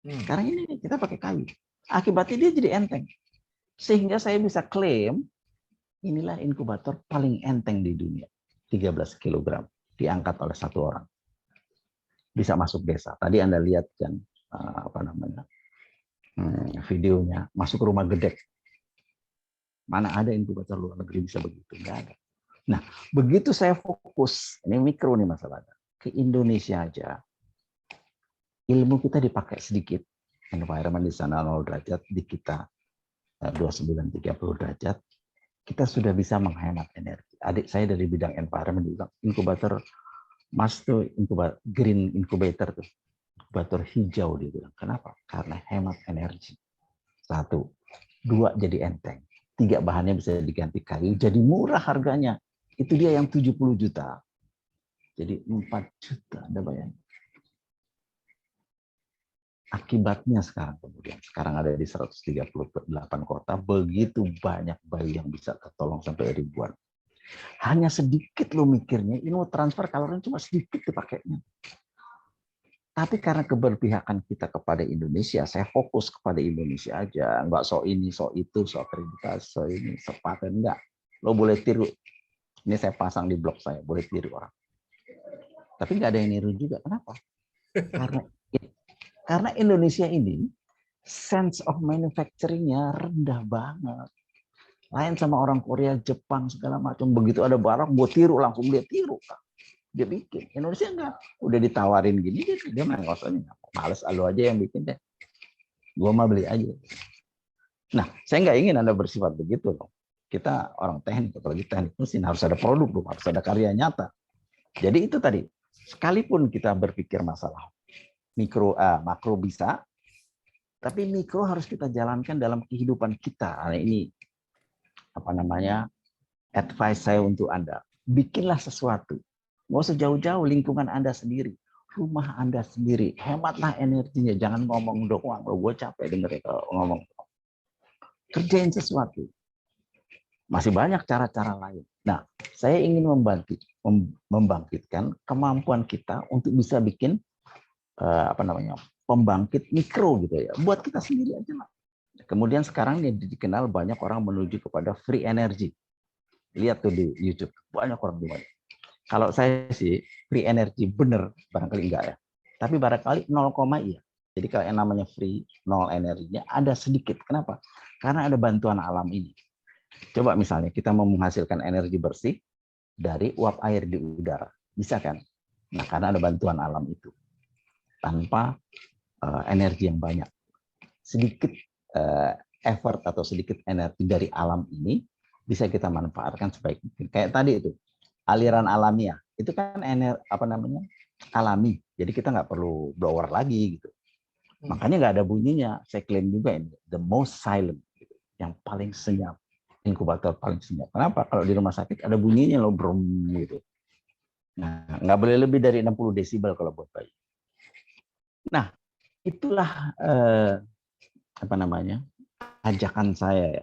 Sekarang ini kita pakai kayu. Akibatnya dia jadi enteng. Sehingga saya bisa klaim, inilah inkubator paling enteng di dunia. 13 kg diangkat oleh satu orang. Bisa masuk desa. Tadi Anda lihat kan videonya, masuk rumah gedek. Mana ada inkubator luar negeri bisa begitu? Nggak ada. Nah, begitu saya fokus, ini mikro nih masalahnya, ke Indonesia aja, ilmu kita dipakai sedikit. Environment di sana 0 derajat, di kita 29-30 derajat, kita sudah bisa menghemat energi. Adik saya dari bidang environment bilang, inkubator Mas tuh inkubator green incubator tuh, inkubator hijau dia bilang. Kenapa? Karena hemat energi. 1, 2 jadi enteng. 3 bahannya bisa diganti kayu, jadi murah harganya. Itu dia yang 70 juta. Jadi 4 juta, Anda bayangin. Akibatnya sekarang ada di 138 kota, begitu banyak bayi yang bisa tertolong sampai ribuan. Hanya sedikit lo mikirnya, ini mau transfer kalorinya cuma sedikit dipakainya. Tapi karena keberpihakan kita kepada Indonesia, saya fokus kepada Indonesia aja. Enggak so ini, so itu, so akreditasi, so ini, so paten, enggak. Lo boleh tiru. Ini saya pasang di blog saya, boleh tiru orang. Tapi enggak ada yang niru juga. Kenapa? Karena Indonesia ini sense of manufacturing-nya rendah banget. Lain sama orang Korea, Jepang, segala macam. Begitu ada barang, buat tiru, langsung dia tiru. Dia bikin. Indonesia enggak. Udah ditawarin gini, dia main kosongnya. Males, lu aja yang bikin deh. Gua mah beli aja. Nah, saya nggak ingin Anda bersifat begitu loh. Kita orang teknik, apalagi teknik mesin, harus ada produk, harus ada karya nyata. Jadi itu tadi, sekalipun kita berpikir masalah makro bisa, tapi mikro harus kita jalankan dalam kehidupan kita. Nah, ini advice saya untuk Anda. Bikinlah sesuatu. Nggak usah jauh-jauh, lingkungan Anda sendiri. Rumah Anda sendiri. Hematlah energinya. Jangan ngomong doang. Gue capek denger kalau ngomong. Kerjain sesuatu. Masih banyak cara-cara lain. Nah, saya ingin membangkitkan kemampuan kita untuk bisa bikin pembangkit mikro gitu ya. Buat kita sendiri aja lah. Kemudian sekarang ini dikenal banyak orang menuju kepada free energy. Lihat tuh di YouTube, banyak orang di mana. Kalau saya sih free energy bener, barangkali enggak ya. Tapi barangkali 0, iya. Jadi kalau yang namanya free, 0 energinya ada sedikit. Kenapa? Karena ada bantuan alam ini. Coba misalnya kita mau menghasilkan energi bersih dari uap air di udara. Bisa kan? Nah, karena ada bantuan alam itu. Tanpa energi yang banyak. Sedikit effort atau sedikit energi dari alam ini bisa kita manfaatkan sebaik mungkin. Kayak tadi itu, aliran alamiah. Itu kan alami. Jadi kita nggak perlu blower lagi gitu. Makanya nggak ada bunyinya. Saya klaim juga ini the most silent, gitu. Yang paling senyap, inkubator paling senyap. Kenapa? Kalau di rumah sakit ada bunyinya loh, brum gitu. Nah, nggak boleh lebih dari 60 desibel kalau buat bayi. Nah, itulah ajakan saya ya.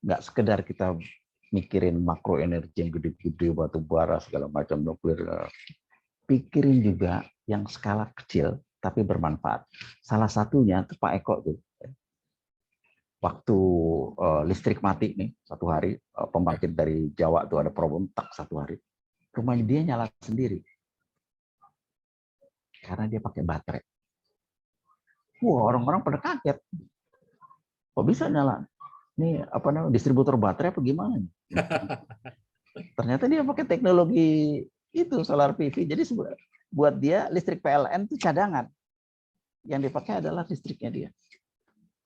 Nggak sekedar kita mikirin makro energi yang gede-gede, batu bara segala macam, nuklir. Pikirin juga yang skala kecil tapi bermanfaat. Salah satunya tuh Pak Eko tuh. Waktu listrik mati nih satu hari, pembangkit dari Jawa tuh ada problem tak satu hari. Rumahnya dia nyala sendiri. Karena dia pakai baterai. Wah, orang-orang pada kaget. Kok bisa nyala? Ini distributor baterai apa gimana? Ternyata dia pakai teknologi itu solar PV. Jadi buat dia listrik PLN itu cadangan. Yang dipakai adalah listriknya dia.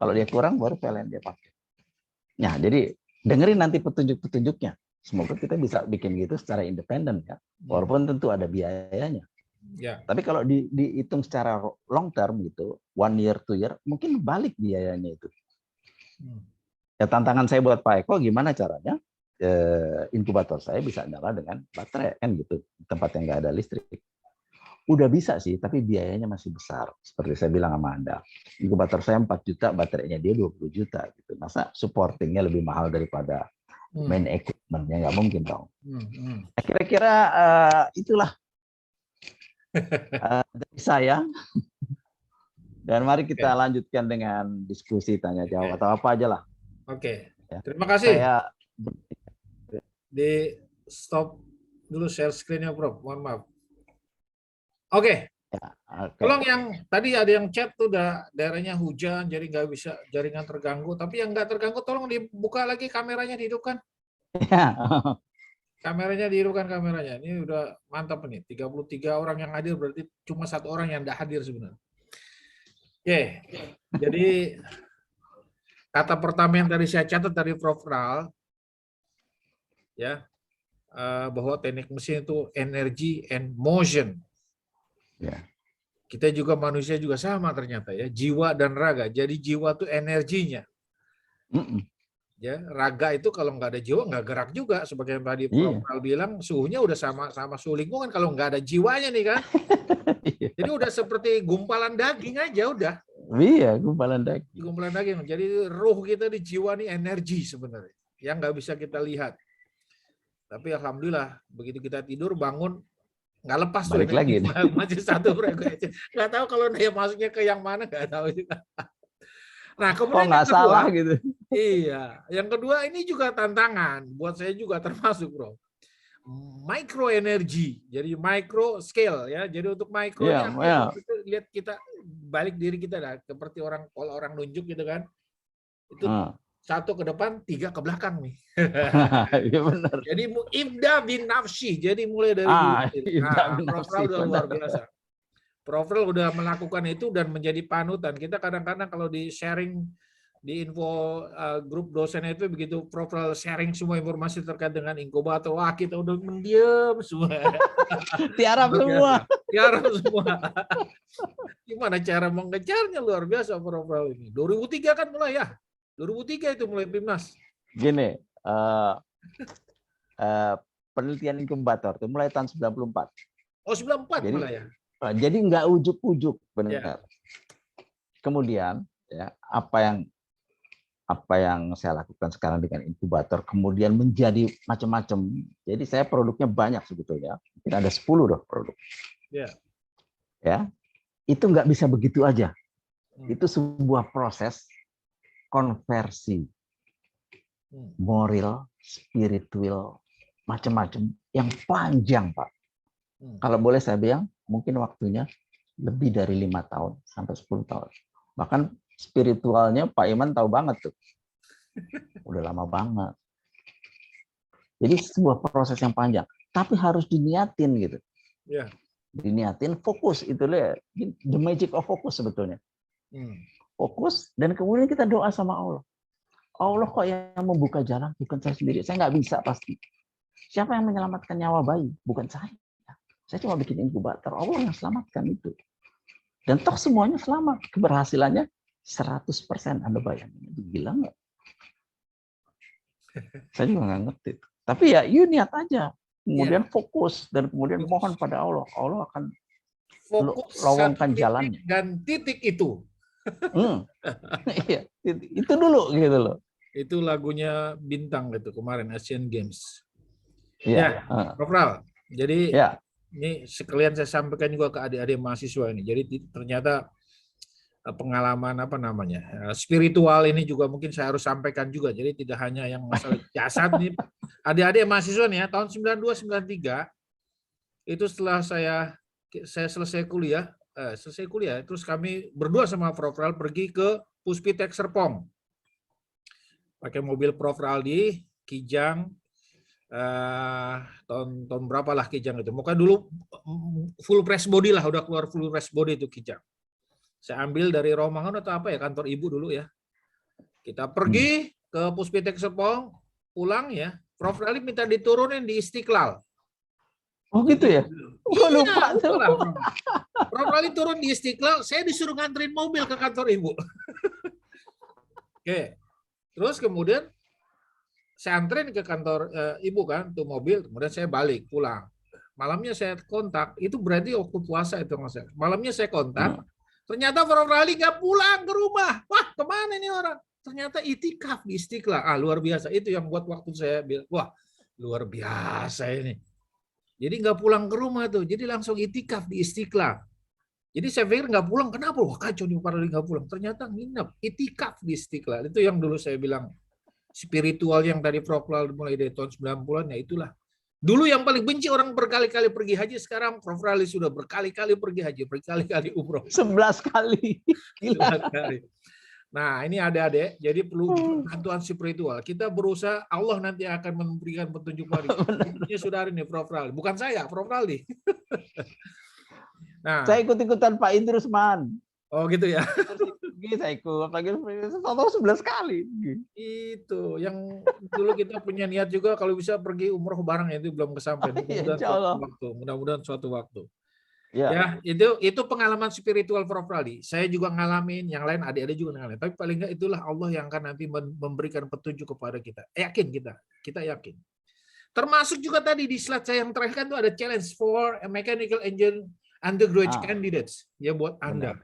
Kalau dia kurang baru PLN dia pakai. Nah, jadi dengerin nanti petunjuk-petunjuknya. Semoga kita bisa bikin gitu secara independen ya. Walaupun tentu ada biayanya. Ya. Tapi kalau dihitung secara long term gitu, 1 year, 2 year, mungkin balik biayanya itu. Ya tantangan saya buat Pak Eko, gimana caranya inkubator saya bisa nyala dengan baterai kan gitu, tempat yang nggak ada listrik. Udah bisa sih, tapi biayanya masih besar. Seperti saya bilang sama Anda, inkubator saya 4 juta, baterainya dia 20 juta gitu. Masa supportingnya lebih mahal daripada main equipment-nya? Nggak mungkin dong. Kira-kira itulah dari saya. Dan mari kita lanjutkan dengan diskusi tanya jawab atau apa aja lah. Oke. Ya. Terima kasih. Saya di stop dulu share screen-nya, Prof. Mohon maaf. Oke. ya, Tolong yang tadi ada yang chat tuh daerahnya hujan, jadi nggak bisa jaringan terganggu. Tapi yang nggak terganggu, tolong dibuka lagi kameranya, dihidupkan. Ya. Kameranya dihidupkan kameranya. Ini udah mantap nih. 33 orang yang hadir berarti cuma 1 orang yang tidak hadir sebenarnya. Oke. Jadi kata pertama yang tadi saya catat dari Prof. Ral, ya, bahwa teknik mesin itu energy and motion. Ya. Kita juga manusia juga sama ternyata ya, jiwa dan raga. Jadi jiwa itu energinya. Ya, raga itu kalau nggak ada jiwa nggak gerak juga. Sebagai yang tadi Prof. Ral bilang, suhunya udah sama suhu lingkungan kalau nggak ada jiwanya nih kan. Jadi udah seperti gumpalan daging aja udah. Iya, gumpalan daging. Gumpalan daging. Jadi ruh kita di jiwa nih energi sebenarnya, yang nggak bisa kita lihat. Tapi alhamdulillah begitu kita tidur bangun nggak lepas tuh balik lagi masih satu frekuensi. Nggak tahu kalau dia masuknya ke yang mana, nggak tahu juga. Nah kemudian nggak salah gitu. Iya, yang kedua ini juga tantangan buat saya juga termasuk, Bro. Micro energy, jadi micro scale ya. Jadi untuk micro lihat kita balik diri kita dah, seperti kalau orang nunjuk gitu kan. Itu 1 ke depan, 3 ke belakang nih. Iya benar. Jadi ibda bin nafsi, jadi mulai dari Prof. Ral udah luar biasa. Prof. Ral udah melakukan itu dan menjadi panutan. Kita kadang-kadang kalau di sharing di info grup dosen itu begitu Prof. Ral sharing semua informasi terkait dengan inkubator, wah kita udah mendiam semua. Tiarap semua. Tiarap semua. Gimana cara mengejarnya, luar biasa Prof. Ral ini. 2003 kan mulai ya. 2003 itu mulai PIMNAS. Gini, penelitian inkubator itu mulai tahun 94. Oh 94 jadi, mulai ya. Jadi nggak ujuk-ujuk benar. Ya. Kemudian ya apa yang saya lakukan sekarang dengan inkubator kemudian menjadi macam-macam. Jadi saya produknya banyak sebetulnya. Mungkin ada 10 loh produk. Ya. Ya. Itu nggak bisa begitu aja. Itu sebuah proses konversi moral, spiritual, macam-macam yang panjang, Pak. Kalau boleh saya bilang, mungkin waktunya lebih dari 5 tahun sampai 10 tahun. Bahkan spiritualnya Pak Iman tahu banget tuh. Udah lama banget. Jadi sebuah proses yang panjang, tapi harus diniatin gitu. Yeah. Diniatin, fokus itu the magic of focus sebetulnya. Fokus dan kemudian kita doa sama Allah. Allah kok yang membuka jalan, bukan saya sendiri. Saya nggak bisa pasti. Siapa yang menyelamatkan nyawa bayi? Bukan saya. Saya cuma bikin inkubator. Allah yang selamatkan itu. Dan toh semuanya selamat. Keberhasilannya 100%. Anda bayangin. Gila nggak? Saya juga nggak ngerti. Tapi ya, you niat aja. Kemudian fokus dan kemudian mohon pada Allah. Allah akan lowongkan jalannya. Dan titik itu. Iya, itu dulu gitu loh. Itu lagunya Bintang gitu kemarin Asian Games. Ya, Prof. Ral. Jadi ini sekalian saya sampaikan juga ke adik-adik mahasiswa ini. Jadi ternyata pengalaman spiritual ini juga mungkin saya harus sampaikan juga. Jadi tidak hanya yang masalah jasad nih. Adik-adik mahasiswa nih ya, tahun 92-93 itu setelah saya selesai kuliah, terus kami berdua sama Prof. Ral pergi ke Puspitek Serpong. Pakai mobil Prof. Ral di Kijang, tahun berapa lah Kijang itu. Mungkin dulu full press body lah, udah keluar full press body itu Kijang. Saya ambil dari Romangun atau apa ya, kantor ibu dulu ya. Kita pergi ke Puspitek Serpong, pulang ya, Prof. Rally minta diturunin di Istiqlal. Oh gitu ya? Gue lupa tuh. Itulah, Prof. Rally turun di Istiqlal, saya disuruh nganterin mobil ke kantor Ibu. Oke. Terus kemudian saya anterin ke kantor Ibu kan, tuh mobil, kemudian saya balik pulang. Malamnya saya kontak, itu berarti waktu puasa itu Mas. Malamnya saya kontak, ternyata Prof. Rally nggak pulang ke rumah. Wah, kemana ini orang? Ternyata itikaf di Istiqlal. Ah, luar biasa. Itu yang buat waktu saya bilang, wah, luar biasa ini. Jadi nggak pulang ke rumah tuh, jadi langsung itikaf di Istiqlal. Jadi saya pikir nggak pulang, kenapa? Wah, kacau nih Prof. Rally nggak pulang. Ternyata nginep, itikaf di Istiqlal. Itu yang dulu saya bilang spiritual yang tadi Prof. Rally mulai dari tahun 90-an, ya itulah. Dulu yang paling benci orang berkali-kali pergi haji, sekarang Prof. Rally sudah berkali-kali pergi haji, berkali-kali umroh. 11 kali. Gila. 11 kali. Nah, ini adik-adik, jadi perlu bantuan spiritual. Kita berusaha, Allah nanti akan memberikan petunjuk lagi. Ini sudah hari ini Prof. Rally. Bukan saya, Prof. Rally. Nah, Saya ikut-ikutan Pak Idrusman. oh gitu ya. Saya ikut, apalagi 11 kali. Itu yang dulu kita punya niat juga kalau bisa pergi umroh bareng, itu belum kesampaian. Mudah-mudahan suatu waktu. Ya, itu pengalaman spiritual Prof. Rally. Saya juga ngalamin, yang lain adik-adik juga ngalamin. Tapi paling enggak itulah Allah yang akan nanti memberikan petunjuk kepada kita. Yakin kita yakin. Termasuk juga tadi di slide saya yang terakhir kan itu ada challenge for a mechanical engineer undergraduate candidates ya buat Anda.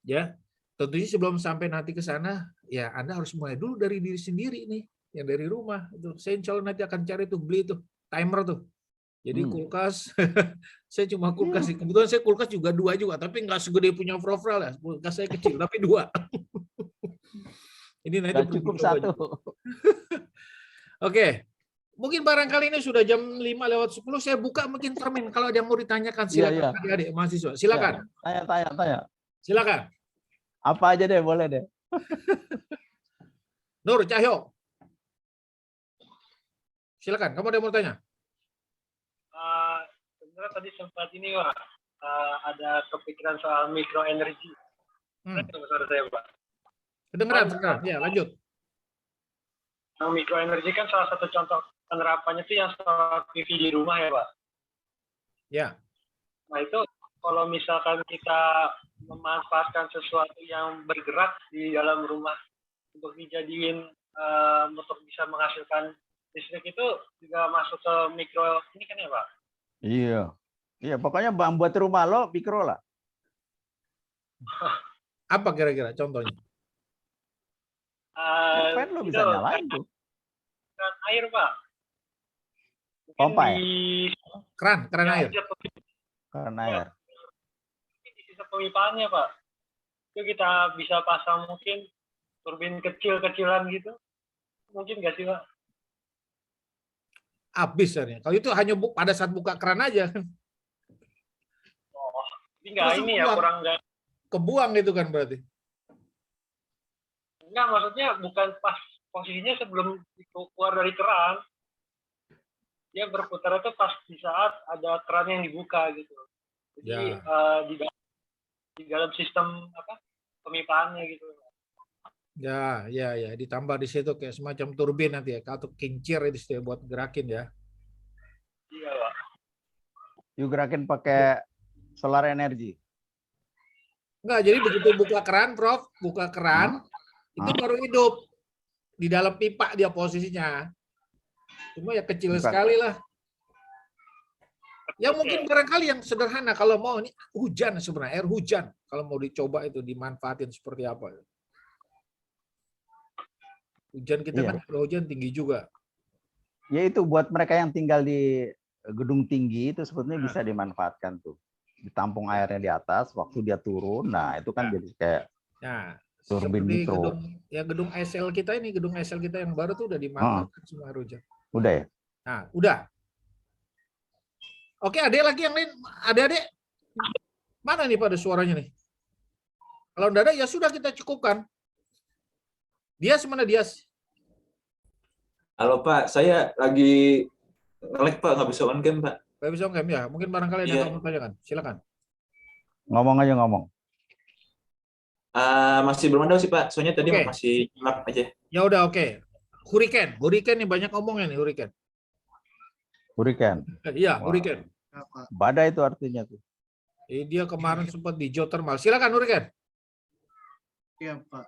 Ya, tentunya sebelum sampai nanti ke sana, ya Anda harus mulai dulu dari diri sendiri nih, yang dari rumah. Itu saya insya Allah nanti akan cari tuh, beli tuh timer tuh. Jadi kulkas, saya cuma kulkas sih. Kebetulan saya kulkas juga 2 juga, tapi nggak segede punya Prof. Rally. Kulkas saya kecil, tapi 2. Ini nanti cukup 1. Oke, mungkin barangkali ini sudah jam 5:10. Saya buka mungkin termin. Kalau ada yang mau ditanyakan, silakan adik-adik mahasiswa. Silakan. Tanya. Silakan. Apa aja deh, boleh deh. Nur Cahyo. Silakan, kamu ada yang mau tanya? Sebenarnya tadi sempat ini Pak, ada kepikiran soal mikroenergi. Saudara saya Pak. Kedengeran. Ya, lanjut. Yang mikroenergi kan salah satu contoh penerapannya itu yang soal PV di rumah ya Pak. Ya. Nah itu kalau misalkan kita memanfaatkan sesuatu yang bergerak di dalam rumah untuk dijadiin untuk bisa menghasilkan listrik, itu juga masuk ke mikro ini kan ya Pak? Iya, pokoknya buat rumah lo mikro lah. Apa kira-kira contohnya? Fan lo bisa nyalain tuh. Keran air Pak. Pompa ya? Keran air. Keran air. Di sisa pemipaannya Pak. Itu kita bisa pasang mungkin turbin kecil-kecilan gitu. Mungkin nggak sih Pak? Habis ya. Kalau itu hanya pada saat buka keran aja. Oh, enggak ini ya kurang enggak. Kebuang itu kan berarti. Enggak, maksudnya bukan pas posisinya sebelum keluar dari keran. Dia berputar itu pas di saat ada keran yang dibuka gitu. Jadi di dalam sistem pemipaannya gitu. Ya, ditambah di situ kayak semacam turbin nanti ya, atau kincir itu buat gerakin ya. Iya, Pak. You gerakin pakai solar energy. Enggak, jadi begitu buka keran, Prof, buka keran, itu baru hidup. Di dalam pipa dia posisinya. Cuma ya kecil sekali lah. Ya mungkin barangkali yang sederhana, kalau mau ini hujan sebenarnya, air hujan. Kalau mau dicoba itu dimanfaatin seperti apa. Hujan kita kan kalau hujan tinggi juga. Ya itu buat mereka yang tinggal di gedung tinggi itu sebetulnya bisa dimanfaatkan tuh. Ditampung airnya di atas, waktu dia turun, nah itu kan jadi kayak turbin mikro. Gedung SL kita ini, gedung SL kita yang baru tuh udah dimanfaatkan semua air hujan. Udah ya? Nah, udah. Oke, adik lagi yang lain. Adik-adik, mana nih pada suaranya nih? Kalau enggak ada, ya sudah kita cukupkan. Dias mana Dias? Halo Pak, saya lagi nge-lag Pak, nggak bisa on cam Pak. Nggak bisa on cam ya? Mungkin barangkali ada yang mau tanyakan. Silakan. Ngomong aja ngomong. Masih belum ada sih Pak, soalnya tadi masih nyimak aja. Ya udah oke. Hurricane nih banyak ngomongnya nih hurricane. Hurricane. Iya, Wah. hurricane. Ya, Pak. Badai itu artinya tuh. Dia kemarin sempat di geothermal. Silakan hurricane. Iya Pak.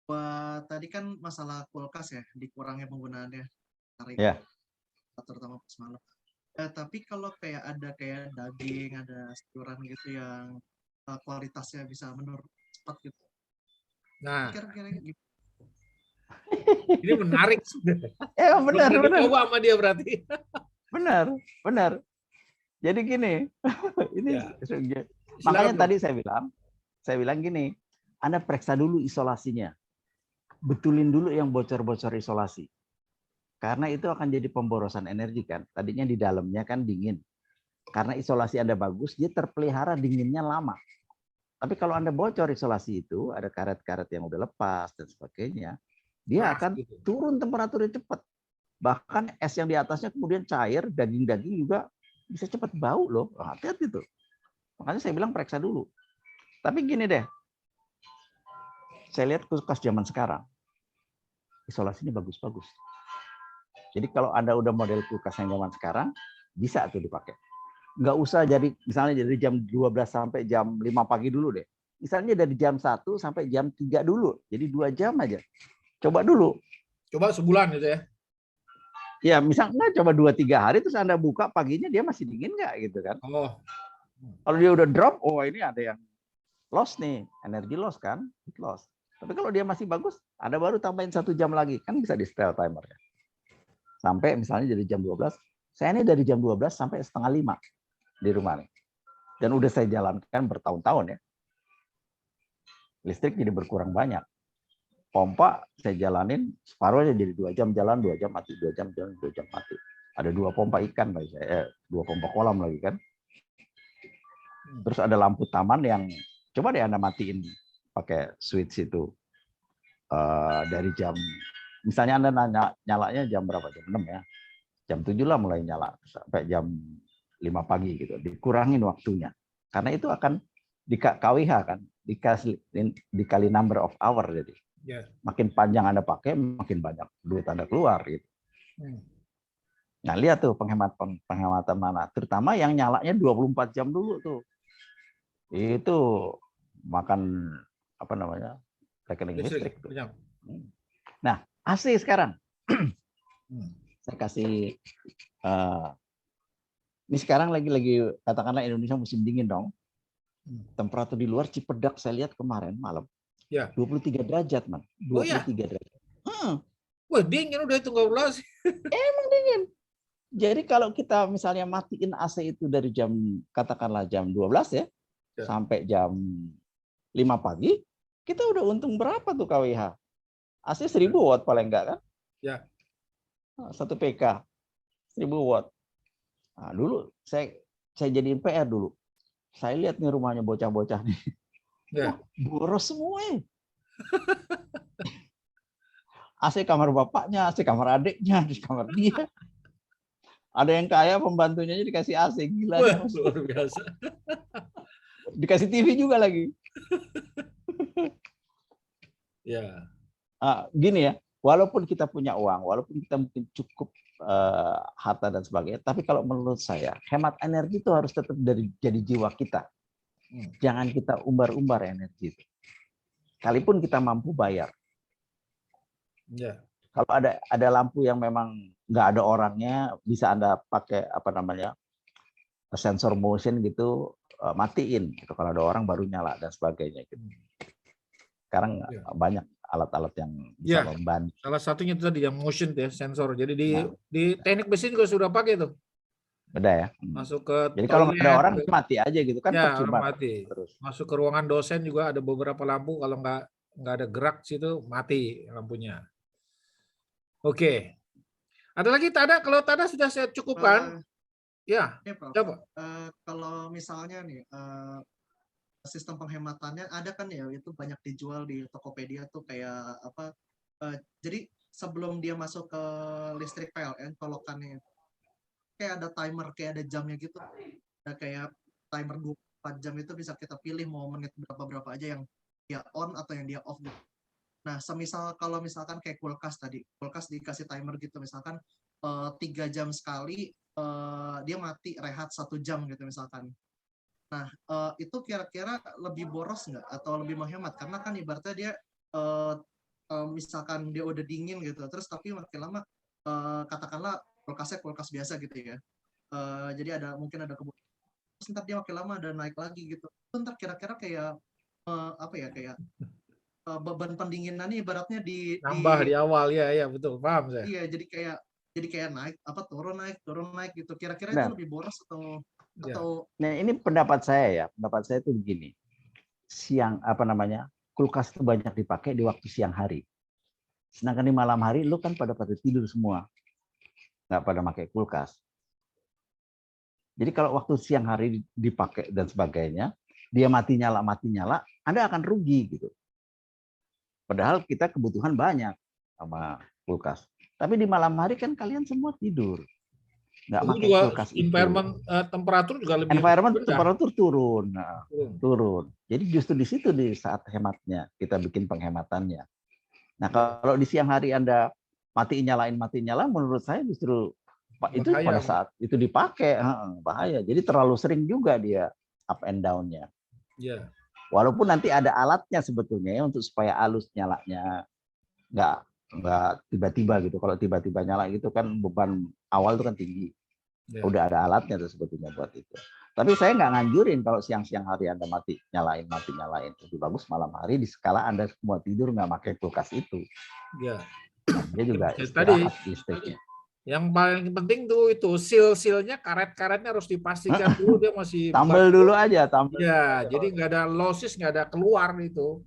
Buat tadi kan masalah kulkas ya, dikurangnya penggunaannya, tarik Ya. terutama pas malam. Tapi kalau kayak ada kayak daging, ada sayuran gitu yang kualitasnya bisa menurun cepat gitu. Nah, Kira-kira gitu. ini menarik. Ya benar, Belum benar. dicoba sama dia berarti. Benar, benar. Jadi gini, ini Ya. makanya Silakan, tadi saya bilang gini, Anda periksa dulu isolasinya. Betulin dulu yang bocor-bocor isolasi. Karena itu akan jadi pemborosan energi kan. Tadinya di dalamnya kan dingin. Karena isolasi Anda bagus, dia terpelihara dinginnya lama. Tapi kalau Anda bocor isolasi itu, ada karet-karet yang udah lepas dan sebagainya, dia Keras akan gitu. turun temperaturnya cepat. Bahkan es yang di atasnya kemudian cair, daging-daging juga bisa cepat bau loh. Hati-hati tuh. Makanya saya bilang periksa dulu. Tapi gini deh, saya lihat kulkas zaman sekarang, isolasinya bagus-bagus. Jadi kalau Anda udah model kulkas yang zaman sekarang, bisa tuh dipakai. Nggak usah jadi, misalnya dari jam 12 sampai jam 5 pagi dulu deh. Misalnya dari jam 1 sampai jam 3 dulu. Jadi 2 jam aja. Coba dulu. Coba sebulan gitu ya. Ya, misalnya coba 2-3 hari, terus Anda buka paginya, dia masih dingin nggak gitu kan. Oh, Kalau dia udah drop, oh ini ada yang loss nih. Energi loss kan? Heat loss. Tapi kalau dia masih bagus, Anda baru tambahin 1 jam lagi. Kan bisa di setel timernya. Sampai misalnya dari jam 12, saya ini dari jam 12 sampai 4:30 di rumah nih. Dan udah saya jalankan bertahun-tahun ya. Listrik jadi berkurang banyak. Pompa saya jalanin separuh aja, jadi 2 jam jalan, 2 jam mati, 2 jam jalan, 2 jam mati. Ada 2 pompa ikan lagi saya, 2 pompa kolam lagi kan. Terus ada lampu taman yang coba deh Anda matiin pakai switch itu. Dari jam, misalnya Anda nyalanya jam berapa? Jam 6 ya. Jam 7 lah mulai nyala sampai jam 5 pagi gitu. Dikurangin waktunya. Karena itu akan di KWH kan, dikali number of hour jadi. ya. Makin panjang Anda pakai, makin banyak duit Anda keluar gitu. Nah, lihat tuh penghematan mana, terutama yang nyalanya 24 jam dulu tuh. Itu makan apa namanya? Rekening listrik tuh. Banyak. Nah, AC sekarang. Saya kasih ini sekarang lagi katakanlah Indonesia musim dingin dong. Temperatur di luar Cipedak saya lihat kemarin malam. Ya. 23 derajat, Man. 23 Oh, ya? derajat. Wah, dingin udah itu nggak belas. Emang dingin. Jadi kalau kita misalnya matiin AC itu dari jam katakanlah jam 12 ya, sampai jam 5 pagi, kita udah untung berapa tuh KWH? AC 1000 watt paling enggak kan? Ya. 1 PK 1000 watt. Nah, dulu saya jadiin PR dulu. Saya lihat nih rumahnya bocah-bocah nih. Ya. Wah, boros semua. AC kamar bapaknya, AC kamar adiknya, di kamar dia. Ada yang kaya pembantunya aja dikasih AC, gila. Wah, luar biasa. Dikasih TV juga lagi. Ya. Gini ya, walaupun kita punya uang, walaupun kita mungkin cukup harta dan sebagainya, tapi kalau menurut saya hemat energi itu harus tetap jadi jiwa kita. Jangan kita umbar-umbar energi itu. Sekalipun kita mampu bayar. Ya. Kalau ada lampu yang memang nggak ada orangnya, bisa Anda pakai apa namanya sensor motion gitu, matiin. Gitu. Kalau ada orang baru nyala dan sebagainya. Gitu. Sekarang banyak alat-alat yang bisa membantu. Salah satunya itu tadi yang motion ya, sensor. Jadi di teknik mesin juga sudah pakai tuh. Beda ya. Masuk ke jadi kalau nggak ada orang mati aja gitu kan, ya, percuma mati. terus. Masuk ke ruangan dosen juga ada beberapa lampu, kalau nggak ada gerak situ mati lampunya. Oke. Ada lagi Tada? Kalau Tada sudah saya cukupkan. Ya. Coba. Kalau misalnya nih sistem penghematannya ada kan ya, itu banyak dijual di Tokopedia tuh kayak apa? Jadi sebelum dia masuk ke listrik PLN colokannya kayak ada timer, kayak ada jamnya gitu. Ada kayak timer 24 jam itu bisa kita pilih mau menit berapa aja yang dia on atau yang dia off gitu. Nah, kalau misalkan kayak kulkas tadi, kulkas dikasih timer gitu, misalkan 3 jam sekali dia mati rehat 1 jam gitu misalkan. Nah, itu kira-kira lebih boros nggak atau lebih menghemat? Karena kan ibaratnya dia misalkan dia udah dingin gitu, terus tapi makin lama katakanlah kulkasnya kulkas biasa gitu ya. Jadi mungkin ada kebutuhan, terus ntar dia makin lama ada naik lagi gitu. Itu ntar kira-kira kayak apa ya, kayak beban pendinginannya ibaratnya Nambah di awal, ya betul, paham saya. iya, jadi kayak naik turun naik gitu. Kira-kira Nah. itu lebih boros atau Ya. Nah, ini pendapat saya ya. Pendapat saya itu begini. Kulkas itu banyak dipakai di waktu siang hari. Sedangkan di malam hari lu kan pada tidur semua. Nggak pada pakai kulkas. Jadi kalau waktu siang hari dipakai dan sebagainya, dia mati nyala, Anda akan rugi gitu. Padahal kita kebutuhan banyak sama kulkas. Tapi di malam hari kan kalian semua tidur. Nggak Itu pakai juga kulkas environment temperatur juga lebih environment rendah. temperatur turun. Nah, Turun. turun. Jadi justru di situ di saat hematnya kita bikin penghematannya. Nah, kalau di siang hari Anda matiin nyalain, menurut saya justru itu Bahaya. pada saat itu dipakai bahaya. Jadi terlalu sering juga dia up and down-nya. Ya. Walaupun nanti ada alatnya sebetulnya ya untuk supaya halus nyalanya, nggak tiba-tiba gitu. Kalau tiba-tiba nyala gitu kan beban awal itu kan tinggi. Ya. Udah ada alatnya tuh sebetulnya buat itu. Tapi saya nggak nganjurin kalau siang-siang hari Anda mati nyalain. Lebih bagus malam hari di skala Anda semua tidur nggak pakai kulkas itu. Ya. Nah, dia juga Tadi istirahat listriknya. yang paling penting tuh itu seal-sealnya, karet-karetnya harus dipastikan dulu dia masih Tambal dulu aja, Ya, jadi nggak ada losses, nggak ada keluar itu.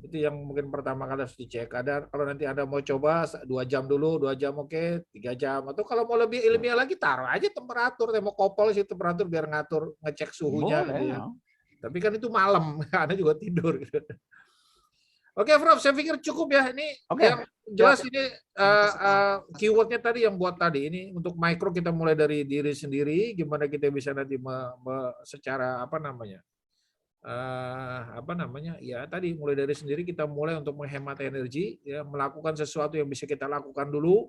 Itu yang mungkin pertama kali harus dicek. Ada kalau nanti Anda mau coba 2 jam dulu, 2 jam oke, 3 jam. Atau kalau mau lebih ilmiah lagi taruh aja temperatur, termokopol sih temperatur biar ngecek suhunya gitu ya. Tapi kan itu malam, Anda juga tidur gitu. Oke, Prof, saya pikir cukup ya. Ini yang jelas ini keywordnya tadi yang buat tadi ini untuk mikro kita mulai dari diri sendiri, gimana kita bisa nanti secara ya tadi mulai dari sendiri kita mulai untuk menghemat energi, ya melakukan sesuatu yang bisa kita lakukan dulu,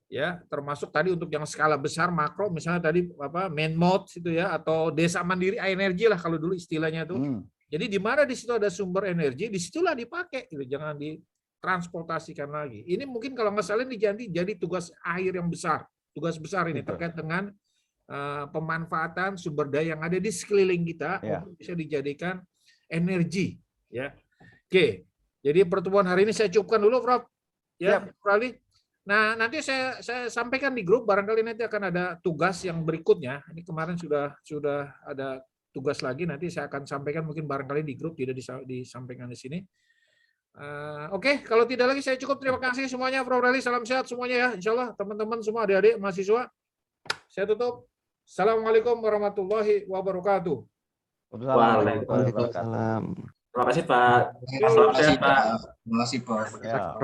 ya termasuk tadi untuk yang skala besar makro, misalnya tadi main mode itu ya atau desa mandiri energi lah kalau dulu istilahnya itu. Jadi di mana di situ ada sumber energi, disitulah dipakai, gitu. Jangan ditransportasikan lagi. Ini mungkin kalau nggak salah ini jadi tugas akhir yang besar, tugas besar ini terkait dengan pemanfaatan sumber daya yang ada di sekeliling kita untuk bisa dijadikan energi. Ya, oke. Jadi pertemuan hari ini saya cukupkan dulu, Prof. Ya, Prof Ali. Nah, nanti saya sampaikan di grup. Barangkali nanti akan ada tugas yang berikutnya. Ini kemarin sudah ada tugas lagi, nanti saya akan sampaikan mungkin barangkali di grup, tidak disampaikan di sini. Oke, kalau tidak lagi saya cukup. Terima kasih semuanya, Prof. Rally. Salam sehat semuanya ya. Insya Allah teman-teman semua, adik-adik, mahasiswa. Saya tutup. Assalamualaikum warahmatullahi wabarakatuh. Waalaikumsalam. Terima kasih, Pak. Salam sehat, Pak. Terima kasih, Pak.